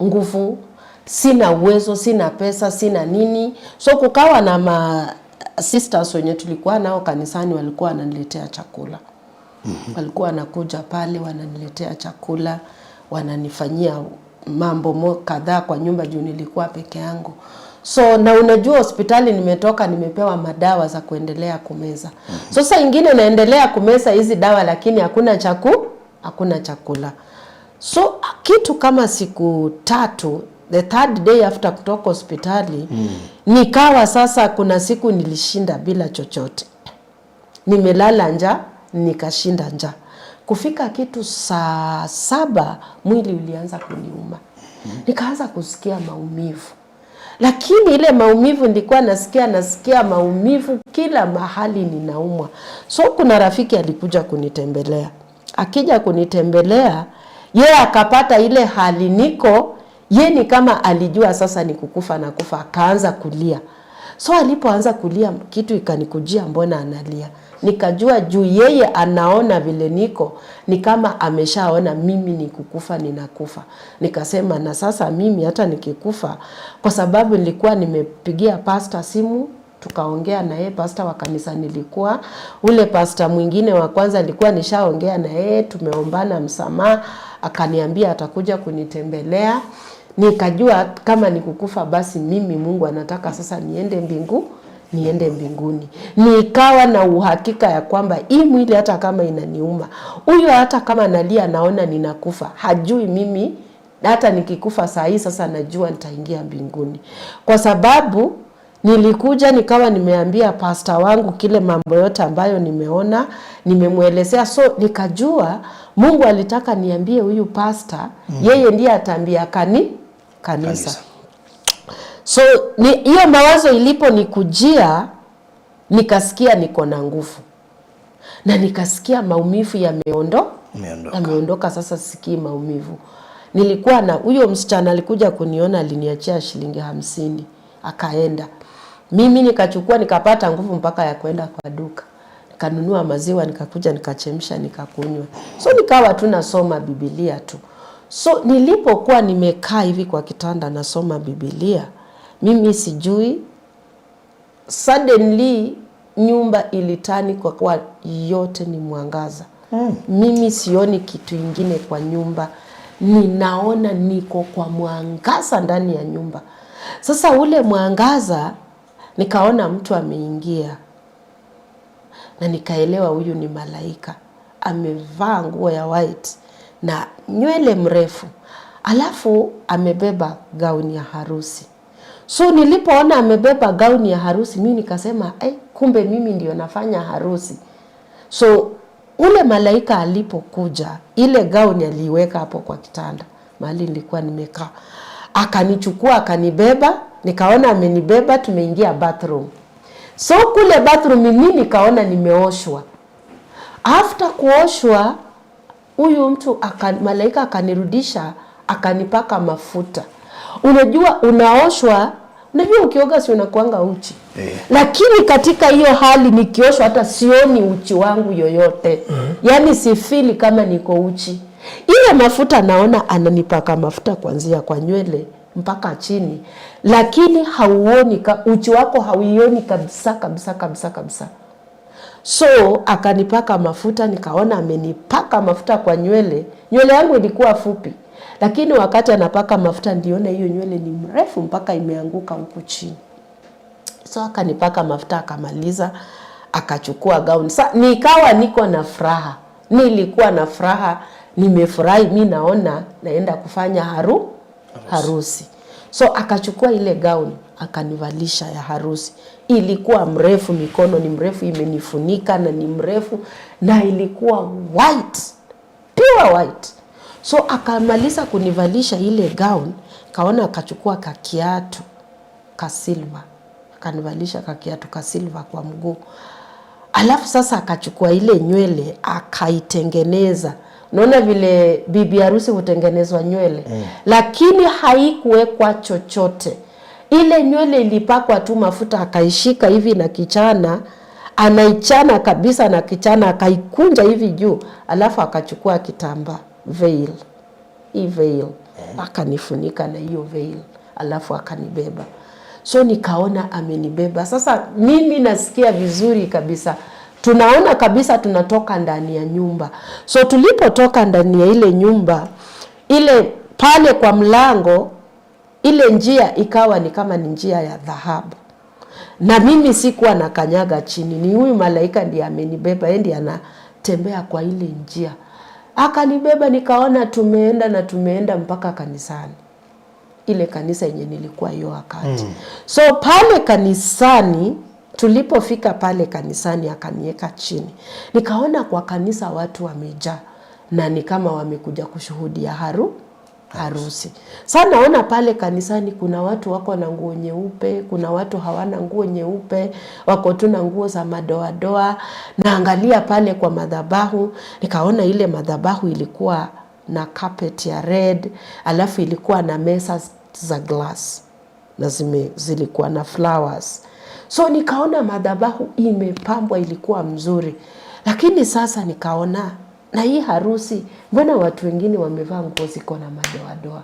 nguvu, sina uwezo, sina pesa, sina nini. So kukawa na sisters wenye tulikuwa nao kanisani, walikuwa wananiletea chakula. Walikuwa wanakuja pale wananiletea chakula, wananifanyia mambo kadhaa kwa nyumba juu nilikuwa peke yangu. So na unajua hospitali nimetoka nimepewa madawa za kuendelea kumeza. Sasa ingine naendelea kumeza hizi dawa lakini hakuna chakula. So kitu kama siku 3, the third day after kutoka hospitali, nikawa sasa kuna siku nilishinda bila chochote. Nimelala njaa, nikashinda njaa. Kufika kitu saa 7 mwili ulianza kuniuma. Nikaanza kusikia maumivu. Lakini ile maumivu nilikuwa nasikia maumivu kila mahali ninaumwa. So kuna rafiki alikuja kunitembelea. Akija kunitembelea, yeye akapata ile hali niko, yeye ni kama alijua sasa ni kukufa na kufa, akaanza kulia. So alipoanza kulia kitu ikanikujia, mbona analia? Nikajua juu yeye anaona vile niko, ni kama ameshaona mimi ni kukufa ninakufa. Nikasema na sasa mimi hata nikikufa, kwa sababu nilikuwa nimepigia pastor simu, tukaongea na yeye, pastor wa kanisa nilikuwa, ule pastor mwingine wa kwanza alikuwa nishaongea na yeye, tumeombana msamaha, akaniambia atakuja kunitembelea. Nikajua kama nikukufa basi mimi Mungu anataka sasa niende mbinguni. Nikawa na uhakika ya kwamba hii mwili hata kama inaniuma, huyo hata kama nalia naona ninakufa, hajui mimi hata nikikufa saa hii sasa najua nitaingia mbinguni. Kwa sababu nilikuja nikawa nimeambia pastor wangu kile mambo yote ambayo nimeona, nimemuelezea. So nikajua Mungu alitaka niambie huyu pastor, yeye ndiye ataambia kanisa. So hiyo mawazo ilipo nikujia, nikasikia niko na nguvu. Na nikasikia maumivu yameondoka, sasa sikii maumivu. Nilikuwa na huyo msichana alikuja kuniona, aliniachia shilingi 50, akaenda. Mimi nikachukua nikapata nguvu mpaka ya kwenda kwa duka. Nikanunua maziwa, nikakuja nikachemsha nikakunywa. So nikawa tu nasoma Biblia tu. So nilipokuwa nimekaa hivi kwa kitanda nasoma Biblia, mimi sijui, suddenly nyumba ilitani kwa kuwa yote ni mwangaza. Mimi sioni kitu ingine kwa nyumba, ninaona niko kwa mwangaza ndani ya nyumba. Sasa ule mwangaza nikaona mtu ameingia, na nikaelewa huyu ni malaika. Amevaa nguo ya white na nywele mrefu, alafu amebeba gauni ya harusi. So nilipoona amebeba gauni ya harusi, mimi nikasema kumbe mimi ndio nafanya harusi. So ule malaika alipokuja, ile gauni aliweka hapo kwa kitanda mahali nilikuwa nimekaa, akanichukua akanibeba. Nikaona amenibeba, tumeingia bathroom. So kule bathroom mimi nikaona nimeoshwa. After kuoshwa, huyu mtu malaika akanirudisha, akanipaka mafuta. Unajua unaoshwa, unajua ukioga si unakuanga uchi. Lakini katika hiyo hali nikioshwa hata sioni uchi wangu yoyote. Yaani sifili kama niko uchi. Ile mafuta naona ananipaka mafuta kuanzia kwa nywele mpaka chini. Lakini hauoni uchi wako, hauioni kabisa. So akanipaka mafuta, nikaona amenipaka mafuta kwa nywele. Nywele yangu ilikuwa fupi, lakini wakati anapaka mafuta ndiona hiyo nywele ni mrefu mpaka imeanguka huku chini. So akanipaka mafuta akamaliza, akachukua gauni. Nikawa niko na furaha. Nilikuwa na furaha, nimefurahi, mimi naona naenda kufanya harusi. So akachukua ile gauni akanivalisha ya harusi. Ilikuwa mrefu, mikono ni mrefu, imenifunika na ni mrefu, na ilikuwa white, pure white. So akamaliza kunivalisha ile gown, kaona akachukua kakiatu ka silver, akanivalisha kakiatu ka silver kwa mguu. Alafu sasa akachukua ile nywele akaitengeneza. Unaona vile bibi harusi hutengenezwa nywele, lakini haikuwekwa chochote. Ile nywele ilipakwa tu mafuta, akaishika hivi na kichana, anaichana kabisa na kichana, akaikunja hivi juu, alafu akachukua kitambaa veil. Hii veil akanifunika na hiyo veil, alafu akanibeba. So nikaona amenibeba. Sasa mimi nasikia vizuri kabisa. Tunaona kabisa tunatoka ndani ya nyumba. So tulipotoka ndani ya ile nyumba, ile pale kwa mlango ile njia ikawa ni kama ni njia ya dhahabu. Na mimi sikuwa na kanyaga chini. Ni huyu malaika ndiye amenibeba, yeye ndiye anatembea kwa ile njia. Akanibeba, nikaona tumeenda mpaka kanisani. Ile kanisa yenye nilikuwa hiyo wakati. So pale kanisani, tulipofika pale kanisani akaniweka chini. Nikaona kwa kanisa watu wamejaa na ni kama wamekuja kushuhudia harusi. Sasa naona pale kanisani kuna watu wako na nguo nyeupe, kuna watu hawana nguo nyeupe, wako tu na nguo za madoadoa. Naangalia pale kwa madhabahu, nikaona ile madhabahu ilikuwa na carpet ya red, alafu ilikuwa na mesa za glass na zilikuwa na flowers. So nikaona madhabahu imepambwa, ilikuwa mzuri. Lakini sasa nikaona na hii harusi, mbona watu wengine wamevaa nguo ziko na madoadoa?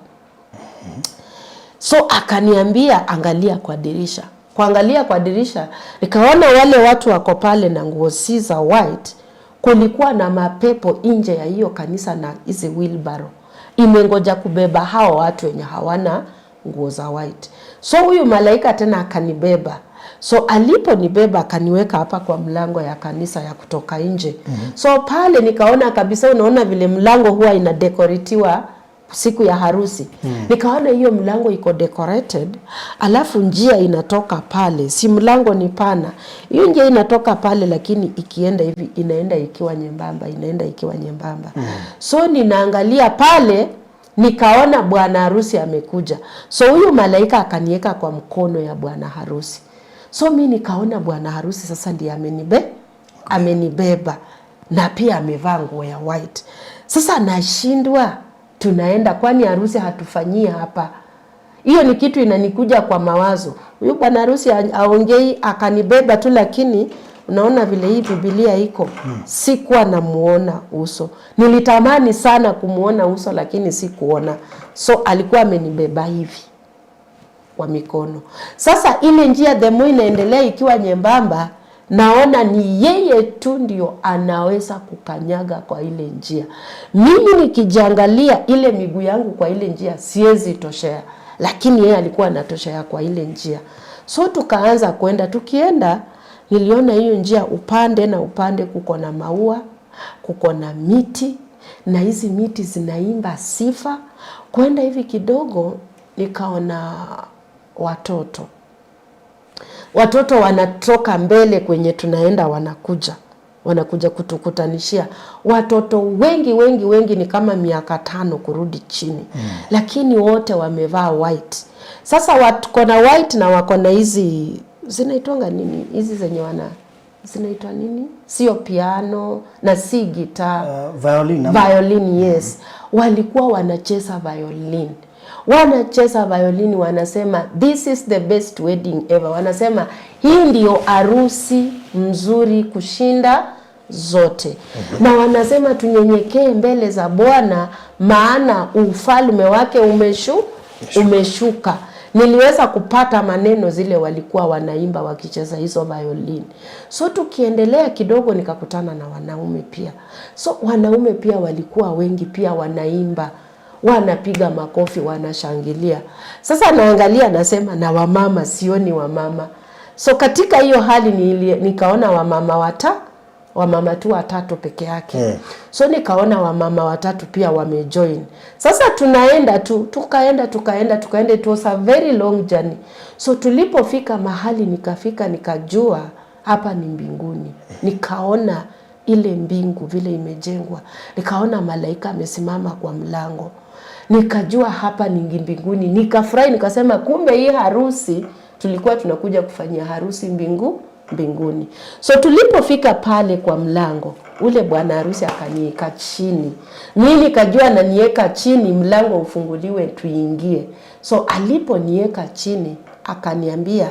So akaniambia angalia kwa dirisha. Kuangalia kwa dirisha, nikaona wale watu wako pale na nguo si za white. Kulikuwa na mapepo nje ya hiyo kanisa na hizi wheelbarrow imengoja kubeba hao watu wenye hawana nguo za white. So huyu malaika tena akanibeba. So aliponibeba akaniweka hapa kwa mlango ya kanisa ya kutoka nje. So pale nikaona kabisa, unaona vile mlango huwa inadekoretiwa siku ya harusi. Nikaona hiyo mlango iko decorated, alafu njia inatoka pale. Si mlango ni pana. Hiyo njia inatoka pale lakini ikienda hivi inaenda ikiwa nyembamba, So ninaangalia pale, nikaona bwana harusi amekuja. So huyu malaika akaniweka kwa mkono ya bwana harusi. So mimi nikaona bwana harusi sasa ndiye amenibeba na pia amevaa nguo ya white. Sasa nashindwa tunaenda, kwani harusi hatufanyii hapa? Hiyo ni kitu inanikuja kwa mawazo. Huyu bwana harusi aongei, akanibeba tu, lakini unaona vile hii Biblia iko, sikuwa namuona uso. Nilitamani sana kumuona uso lakini sikuona. So alikuwa amenibeba hivi kwa mikono. Sasa ile njia demo inaendelea ikiwa nyembamba, naona ni yeye tu ndio anaweza kukanyaga kwa ile njia. Mimi nikijangalia ile miguu yangu kwa ile njia siwezi toshea, lakini yeye alikuwa anatoshea kwa ile njia. So tukaanza kwenda, tukienda niliona hiyo njia upande na upande kuko na maua, kuko na miti, na hizi miti zinaimba sifa. Kwenda hivi kidogo nikaona watoto wanatoka mbele kwenye tunaenda, wanakuja kutukutanishia. Watoto wengi ni kama miaka 5 kurudi chini. Lakini wote wamevaa white. Sasa wako na white na wako na hizi zinaitwanga nini? Hizi zenye zinaitwa nini? Sio piano na si guitar. Violin, yes. Walikuwa wanacheza violin. Wanasema this is the best wedding ever. Wanasema hii ndio harusi mzuri kushinda zote. Na wanasema tunyenyekee mbele za Bwana, maana ufalme wake umeshuka. Niliweza kupata maneno zile walikuwa wanaimba wakicheza hizo violin. So tukiendelea kidogo nikakutana na wanaume pia. So wanaume pia walikuwa wengi pia wanaimba, wanapiga makofi, wanashangilia. Sasa naangalia nasema na wamama, sioni wamama. So katika hiyo hali nikaona wamama tu 3 peke yake. So nikaona wamama 3 pia wamejoin. Sasa tunaenda tu, tukaenda. It was a very long journey. So tulipofika mahali nikajua hapa ni mbinguni. Nikaona ile mbingu vile imejengwa. Nikaona malaika amesimama kwa mlango. Nikajua hapa ni mbinguni. Nikafurahi, nikasema kumbe hii harusi tulikuwa tunakuja kufanyia harusi mbinguni. So tulipofika pale kwa mlango, ule bwana harusi akaniweka chini. Mimi nikajua ananiweka chini mlango ufunguliwe tuingie. So aliponiweka chini akaniambia,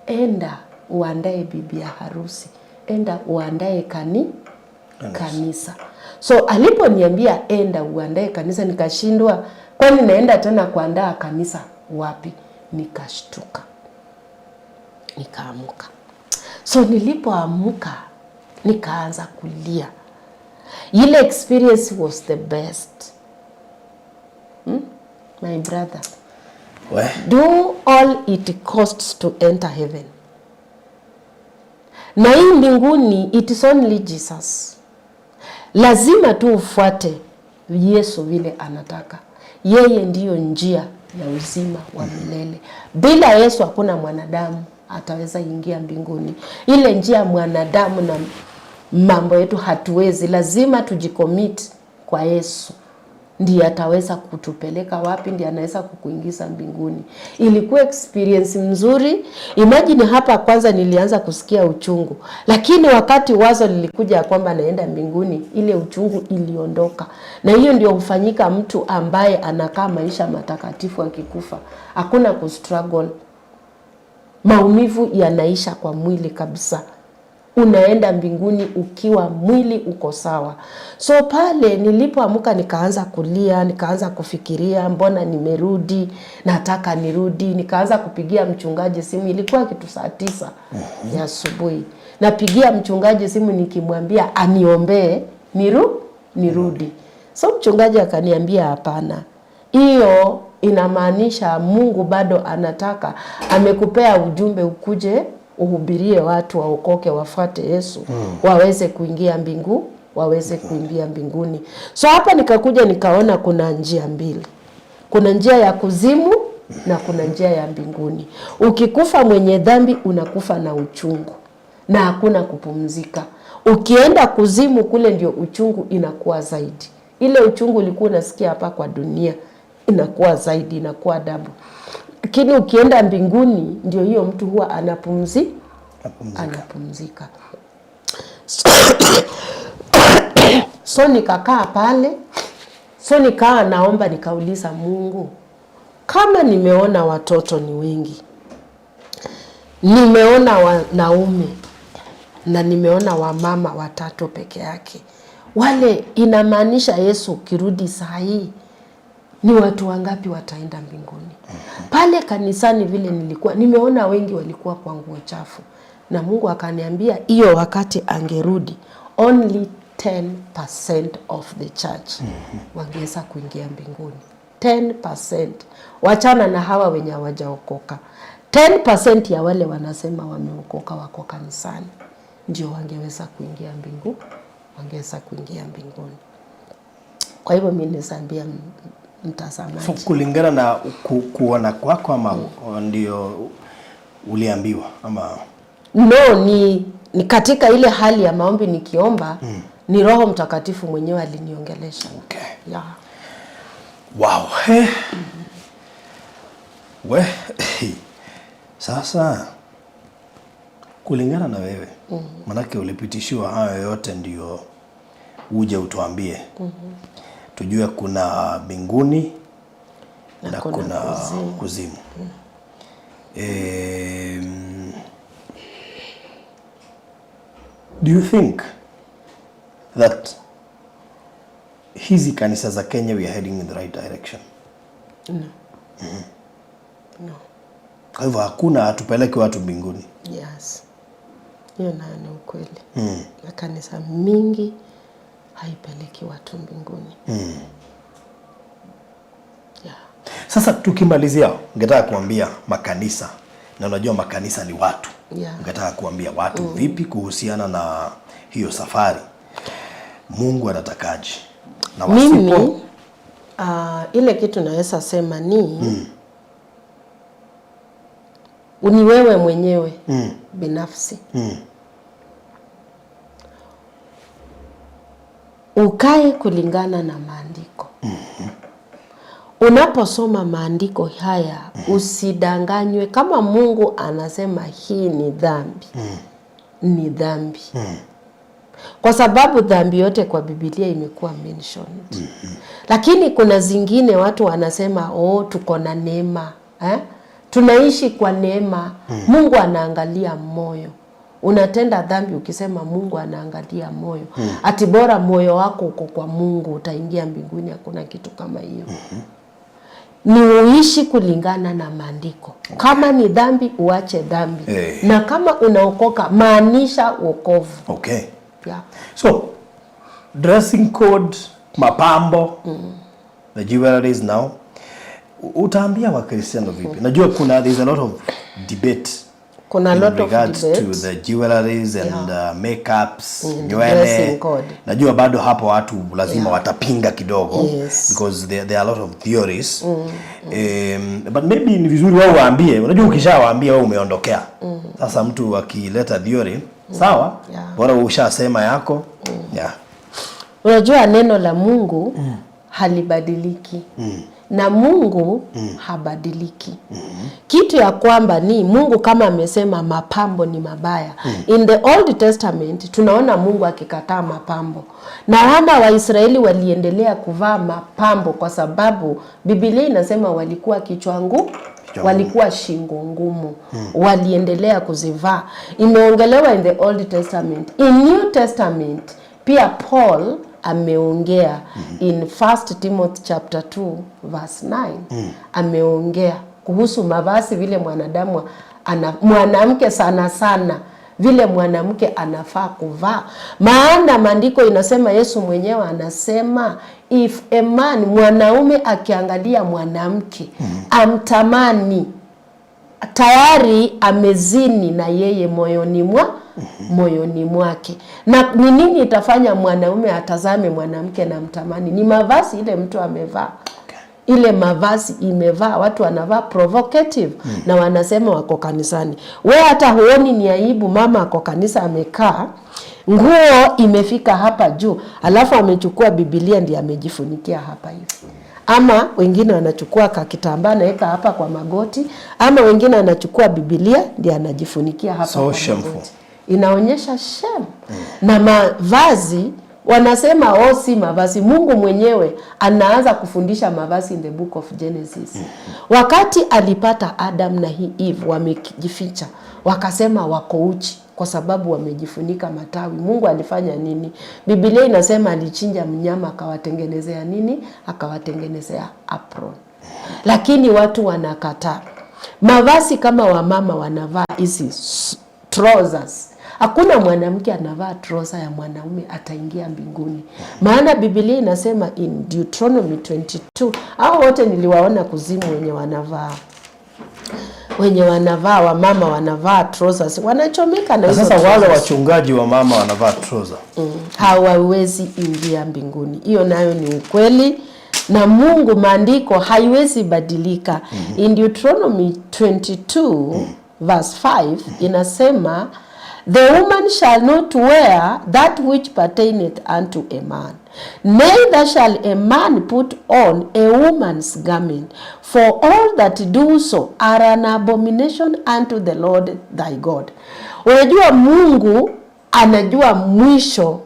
enda uandae bibi ya harusi. Enda uandae kanisa. So aliponiambia enda uandae kanisa, nikashindwa, kwani naenda tena kuandaa kanisa wapi? Nikashtuka. Nikaamuka. So nilipoamuka nikaanza kulia. Ile experience was the best. My brother. Do all it costs to enter heaven. Na hii mbinguni, it is only Jesus. Lazima tu ufuate Yesu vile anataka. Yeye ndiyo njia ya uzima wa milele. Bila Yesu hakuna mwanadamu ataweza ingia mbinguni. Ile njia mwanadamu na mambo yetu hatuwezi. Lazima tujicommit kwa Yesu. Ndiye ataweza kutupeleka wapi, ndiye anaweza kukuingiza mbinguni. Ilikuwa experience mzuri. Imagine hapa kwanza nilianza kusikia uchungu. Lakini wakati wazo lilikuja kwamba naenda mbinguni, ile uchungu iliondoka. Na hiyo ndio hufanyika mtu ambaye anakaa maisha matakatifu akikufa. Hakuna kustruggle. Maumivu yanaisha kwa mwili kabisa. Unaenda mbinguni ukiwa mwili uko sawa. So pale nilipoamka nikaanza kulia, nikaanza kufikiria mbona nimerudi, nataka nirudi, nikaanza kupigia mchungaji simu. Ilikuwa kitu saa 9 ya asubuhi. Napigia mchungaji simu nikimwambia aniombee nirudi. So mchungaji akaniambia hapana. Hiyo inamaanisha Mungu bado anataka, amekupea ujumbe ukuje uhubirie watu waokoke, wafuate Yesu, waweze kuingia kuingia mbinguni. So hapa nikakuja nikaona kuna njia mbili. Kuna njia ya kuzimu na kuna njia ya mbinguni. Ukikufa mwenye dhambi unakufa na uchungu na hakuna kupumzika. Ukienda kuzimu kule ndio uchungu inakuwa zaidi. Ile uchungu ulikuwa unasikia hapa kwa dunia inakuwa zaidi, inakuwa double. Lakini ukienda mbinguni ndio hiyo mtu huwa anapumzika. So nikakaa pale. So nikaa naomba, nikauliza Mungu, kama nimeona watoto ni wengi, nimeona wanaume na nimeona wamama 3 peke yake, wale inamaanisha Yesu ukirudi saa hii ni watu wangapi wataenda mbinguni? Pale kanisani vile nilikuwa nimeona wengi walikuwa kwa nguo chafu, na Mungu akaniambia hiyo wakati angerudi only 10% of the church wangeweza kuingia mbinguni. 10%. Wachana na hawa wenye hawajaokoka. 10% ya wale wanasema wameokoka wako kanisani ndio wangeweza kuingia mbinguni. Kwa hivyo mimi nisaambia mtazamaji, kulingana na kuona kwako ama ndio uliambiwa ama no, ni katika ile hali ya maombi nikiomba, ni Roho Mtakatifu mwenyewe aliniongelesha. Okay. Yeah. Wow. Sasa kulingana na wewe, manake ulipitishiwa hayo yote ndio uje utuambie. Tujue kuna mbinguni na kuna kuzimu. Do you think that hizi kanisa za Kenya we are heading in the right direction? No. No. Kwa hivyo hakuna atupeleke watu mbinguni. Yes. Hiyo nayo ni ukweli. Na kanisa mingi haipeleki watu mbinguni. Yeah. Sasa tukimalizia, ningetaka kuambia makanisa, na unajua makanisa ni watu. Yeah. Ningetaka kuambia watu vipi kuhusiana na hiyo safari. Mungu anatakaje? Na wasipo mimi ile kitu naweza sema ni ni wewe mwenyewe binafsi. Ukae kulingana na maandiko. Unaposoma maandiko haya usidanganywe. Kama Mungu anasema hii ni dhambi, ni dhambi. Kwa sababu dhambi yote kwa Biblia imekuwa mentioned. Lakini kuna zingine watu wanasema tuko na neema. Tunaishi kwa neema. Mungu anaangalia moyo. Unatenda dhambi ukisema Mungu anaangalia moyo. Ati bora moyo wako uko kwa Mungu utaingia mbinguni, hakuna kitu kama hiyo. Ni uishi kulingana na maandiko. Kama ni dhambi uache dhambi. Na kama unaokoka maanisha wokovu. Okay. Yeah. So dressing code, mapambo, the jewelries now. utaambia Wakristiano vipi? Najua there's a lot of debate. Kuna in lot of regards debate to the jewelries and makeups, dressing code. Najua bado hapo watu lazima watapinga kidogo, Yes. because there are a lot of theories. But maybe ni vizuri wao waambie. Unajua ukishawaambia wewe umeondokea. Sasa mtu akileta theory, sawa? Bora ushasema yako. Yeah. Unajua neno la Mungu halibadiliki. Na Mungu habadiliki. Kitu ya kwamba ni Mungu kama amesema mapambo ni mabaya. In the Old Testament tunaona Mungu akikataa mapambo. Na wana wa Israeli waliendelea kuvaa mapambo kwa sababu Biblia inasema walikuwa kichwa ngumu, walikuwa shingo ngumu. Waliendelea kuzivaa. Imeongelewa in the Old Testament. In New Testament pia Paul ameongea in 1 Timothy chapter 2 verse 9. Ameongea kuhusu mavazi vile mwanamke sana vile mwanamke anafaa kuvaa. Maana maandiko inasema, Yesu mwenyewe anasema, if a man, mwanaume akiangalia mwanamke amtamani, tayari amezini na yeye moyoni mwake. Na ni nini itafanya mwanaume atazame mwanamke na mtamani? Ni mavazi ile mtu amevaa. Ile mavazi imevaa, watu wanavaa provocative na wanasema wako kanisani. Wewe hata huoni ni aibu mama ako kanisa amekaa, nguo imefika hapa juu, alafu amechukua Biblia ndiye amejifunikia hapa hivi. Ama wengine wanachukua kitambaa naweka hapa kwa magoti, ama wengine wanachukua Biblia ndiye anajifunikia hapa kwa magoti. Inaonyesha shame. Na mavazi wanasema si mavazi. Mungu mwenyewe anaanza kufundisha mavazi in the book of Genesis. Wakati alipata Adam na Eve wamejificha, wakasema wako uchi kwa sababu wamejifunika matawi. Mungu alifanya nini? Biblia inasema alichinja mnyama akawatengenezea nini? Akawatengenezea apron. Lakini watu wanakataa. Mavazi kama wamama wanavaa hizi trousers. Hakuna mwanamke anavaa trouser ya mwanaume ataingia mbinguni. Maana Biblia inasema in Deuteronomy 22, hao wote niliwaona kuzimu wenye wanavaa wamama wanavaa trousers, wanachomeka na hizo. Sasa wale wachungaji wa mama wanavaa trouser, hawawezi ingia mbinguni. Hiyo nayo ni ukweli. Na Mungu maandiko haiwezi badilika. In Deuteronomy 22 verse 5 inasema, the woman shall not wear that which pertaineth unto a man, neither shall a man put on a woman's garment, for all that do so are an abomination unto the Lord thy God. Unajua Mungu anajua mwisho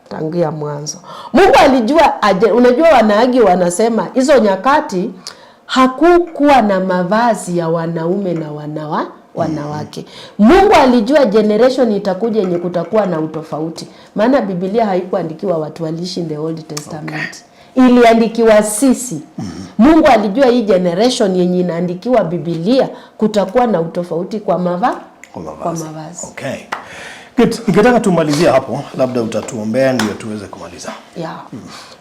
tangia mwanzo. Mungu alijua unajua wanaagi wanasema hizo nyakati hakukuwa na mavazi ya wanaume na wanawake. Mungu alijua generation itakuja yenye kutakuwa na utofauti. Maana Biblia haikuandikiwa watu waliishi in the Old Testament. Iliandikiwa sisi. Mungu alijua hii generation yenye inaandikiwa Biblia kutakuwa na utofauti kwa mavazi. Okay. Good. Ningetaka tumalizie hapo, labda utatuombea ndio tuweze kumaliza.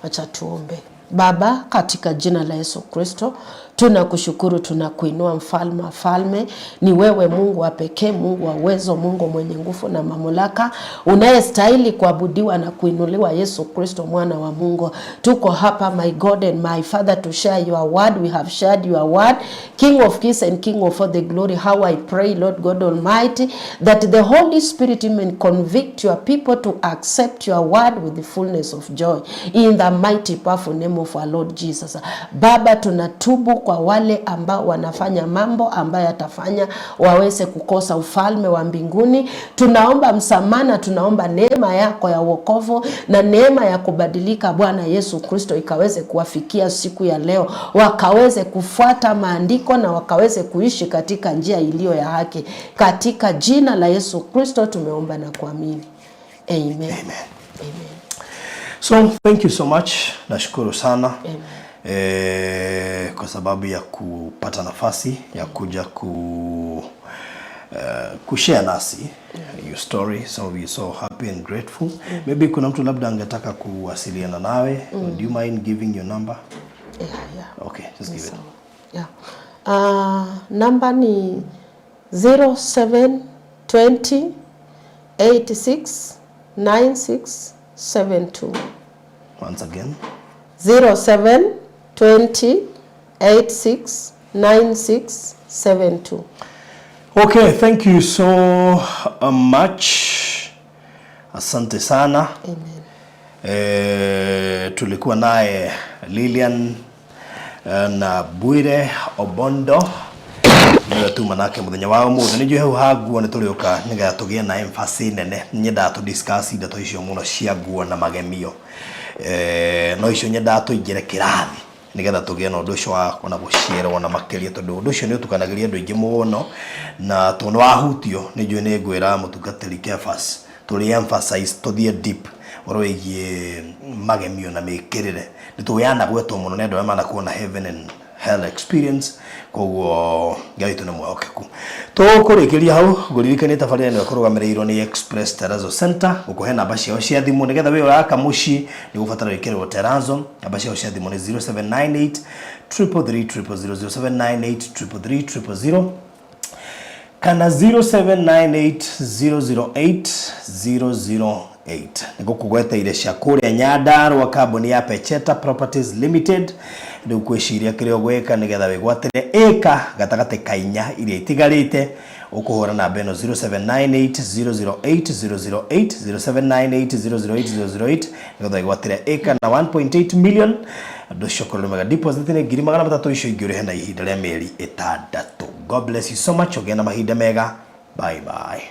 Acha tuombe. Baba, katika jina la Yesu Kristo, tunakushukuru, tunakuinua mfalme. Ni wewe Mungu wa pekee, Mungu wa uwezo, Mungu mwenye nguvu na mamlaka, unayestahili kuabudiwa na kuinuliwa. Yesu Kristo mwana wa Mungu, tuko hapa my God and my Father to share your word. We have shared your word, King of Kings and King of all the glory. How I pray, Lord God Almighty, that the Holy Spirit may convict your people to accept your word with the fullness of joy, in the mighty powerful name of our Lord Jesus. Baba, tunatubu kwa wale ambao wanafanya mambo ambayo yatafanya waweze kukosa ufalme wa mbinguni. Tunaomba msamaha, tunaomba neema yako ya wokovu na neema ya kubadilika Bwana Yesu Kristo ikaweze kuwafikia siku ya leo, wakaweze kufuata maandiko na wakaweze kuishi katika njia iliyo ya haki. Katika jina la Yesu Kristo tumeomba na kuamini. Amen. Amen. So thank you so much. Nashukuru sana. Kwa sababu ya kupata nafasi ya kuja kushare nasi your story. So we so happy and grateful. Maybe kuna mtu labda angetaka kuwasiliana nawe. Do you mind giving your number? Yeah. Okay, just give it. Yeah. Namba ni 0720 86 96 72. Once again. 0720 86 96 72. Okay, thank you so much. Asante sana. Amen. Tulikuwa naye Lilian na Bwire Obondo niwe tu manake muthenya wa umuthi ni juhe haguo ni tulioka niga tugie na emphasis nene nyenda tu discuss ndeto icio muno cia nguo na magemio no icio nyenda tu ingire kirathi nigetha tugie na undu ucio wa ona gucierwo na makeria tondu undu ucio ni utukanagiria andu ingi muno na tondu wahutio ni juhe ni ngwira mutungatiri Kefas tuli emphasize tuthie deep oroigie magemio na mikirire nituyana gwetwo muno nendo mana kuona heaven and hell experience koguo ngaitu na mwaokeku tukurikiria hau guririkania tabarĩra nĩ kũrũgamĩrĩirwo nĩ Express Terrazzo Center gukuhe namba ciao cia thimu nigetha we uraka muci ni gubatara wikirwo Terrazzo namba ciao cia thimu ni 0798 333 00798 333 000 kana 0798 008 008 nigukugweta ile cia kuria Nyandarua kambuni ya Pecheta Properties Limited ndio kweshiria kirio gweka nigetha wigwatire eka gatagate kainya iria itigarite ukuhura na beno 0798 008 008 0798 008 nigetha wigwatire eka na 1.8 million ndo shokoro mega deposit ni ngiri magana matatu icio ingire na ihinda rĩa mĩeri 6. God bless you so much. Ogena mahinda mega. Bye bye.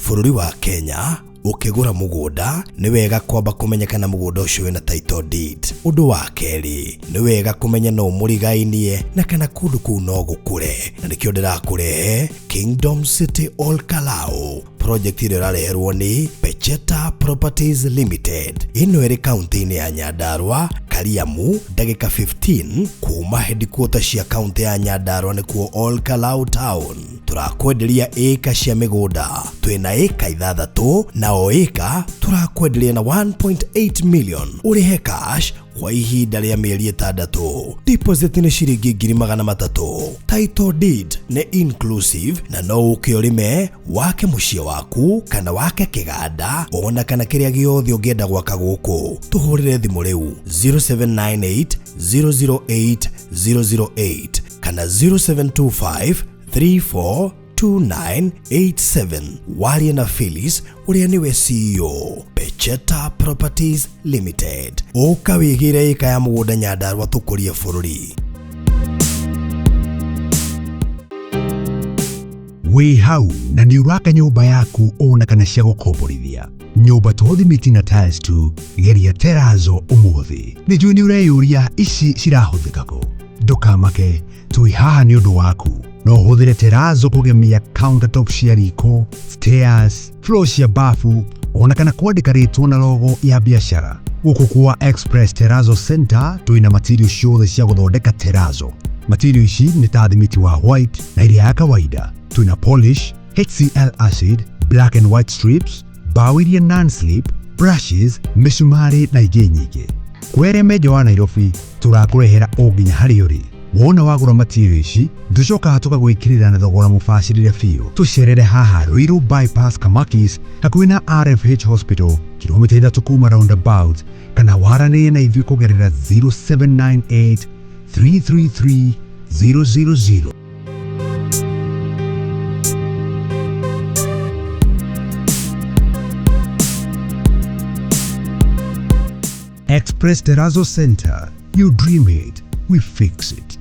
Bũrũri wa Kenya ukigura mugunda ni wega kwamba kumenyekana mugunda ucio wina title deed. Undu wa keri ni wega kumenya no murigainie na kana kundu kuu no gukure na nikio ndirakurehe Kingdom City All Kalau project ile rareherwo ni Pecheta Properties Limited. Ino eri county ya Nyandarua Kariamu ndagika 15 kuma headquarters cia county ya Nyandarua ni kuo All Kalau town. Turakwenderia eka cia migunda twina eka 6 na o eka turakwenderia na 1.8 million urihe cash kwa ihinda rĩa mĩeri 6. Deposit ni shiringi 300,000. Title deed ni inclusive na no ukiorime wake mucie waku kana wake kiganda ona kana kiria giothe ungienda gwaka guku. Tuhurire thimu riu 0798 008 008 kana 0725 342987. Waria na Phyllis uria niwe CEO Pecheta Properties Limited. Oka wigire eka ya mugunda Nyandarua tukurie bururi. Wi hau na ni uraka nyumba yaku ona kana cia gukomborithia nyumba tuthimiti na tiles tu geria Terrazzo umuthi ni juu ni ureyuria ici cirahuthika ku ndukamake tui haha ni undu waku no huthire Terrazzo kugemia countertop cia riko stairs floor cia bafu ona kana kwandika ritwa na logo ya biashara guku kwa Express Terrazzo Center tuina material ciothe cia guthondeka Terrazzo. Material ici ni ta thimiti wa white na iria ya kawaida. Tuina polish, HCl acid, black and white strips, bao iria non-slip, brushes, misumari na ingĩ nyingĩ. Kwere meja wa Nairobi turakurehera o nginya harĩa uri. Wona wagura material ici nducoka tukagwikirira na thogora mubacirire biũ. Tucerere haha Ruiru bypass Kamakis hakuhĩ na RFH Hospital kilomita 3 kuma roundabout kana waranĩrie na ithuĩ kugerera 0798 333 000. Express Terrazzo Center. You dream it, we fix it.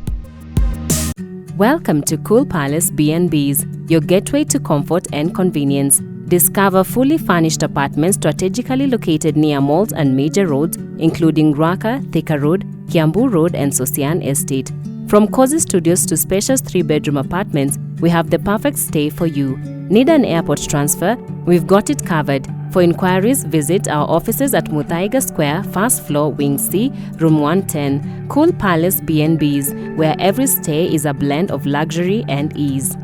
Welcome to Cool Palace B&Bs, your gateway to comfort and convenience. Discover fully furnished apartments strategically located near malls and major roads, including Ruaka, Thika Road, Kiambu Road, and Sosian Estate. From cozy studios to spacious 3-bedroom apartments, we have the perfect stay for you. Need an airport transfer? We've got it covered. For inquiries, visit our offices at Muthaiga Square, first floor, Wing C, room 110. Cool Palace B&Bs, where every stay is a blend of luxury and ease.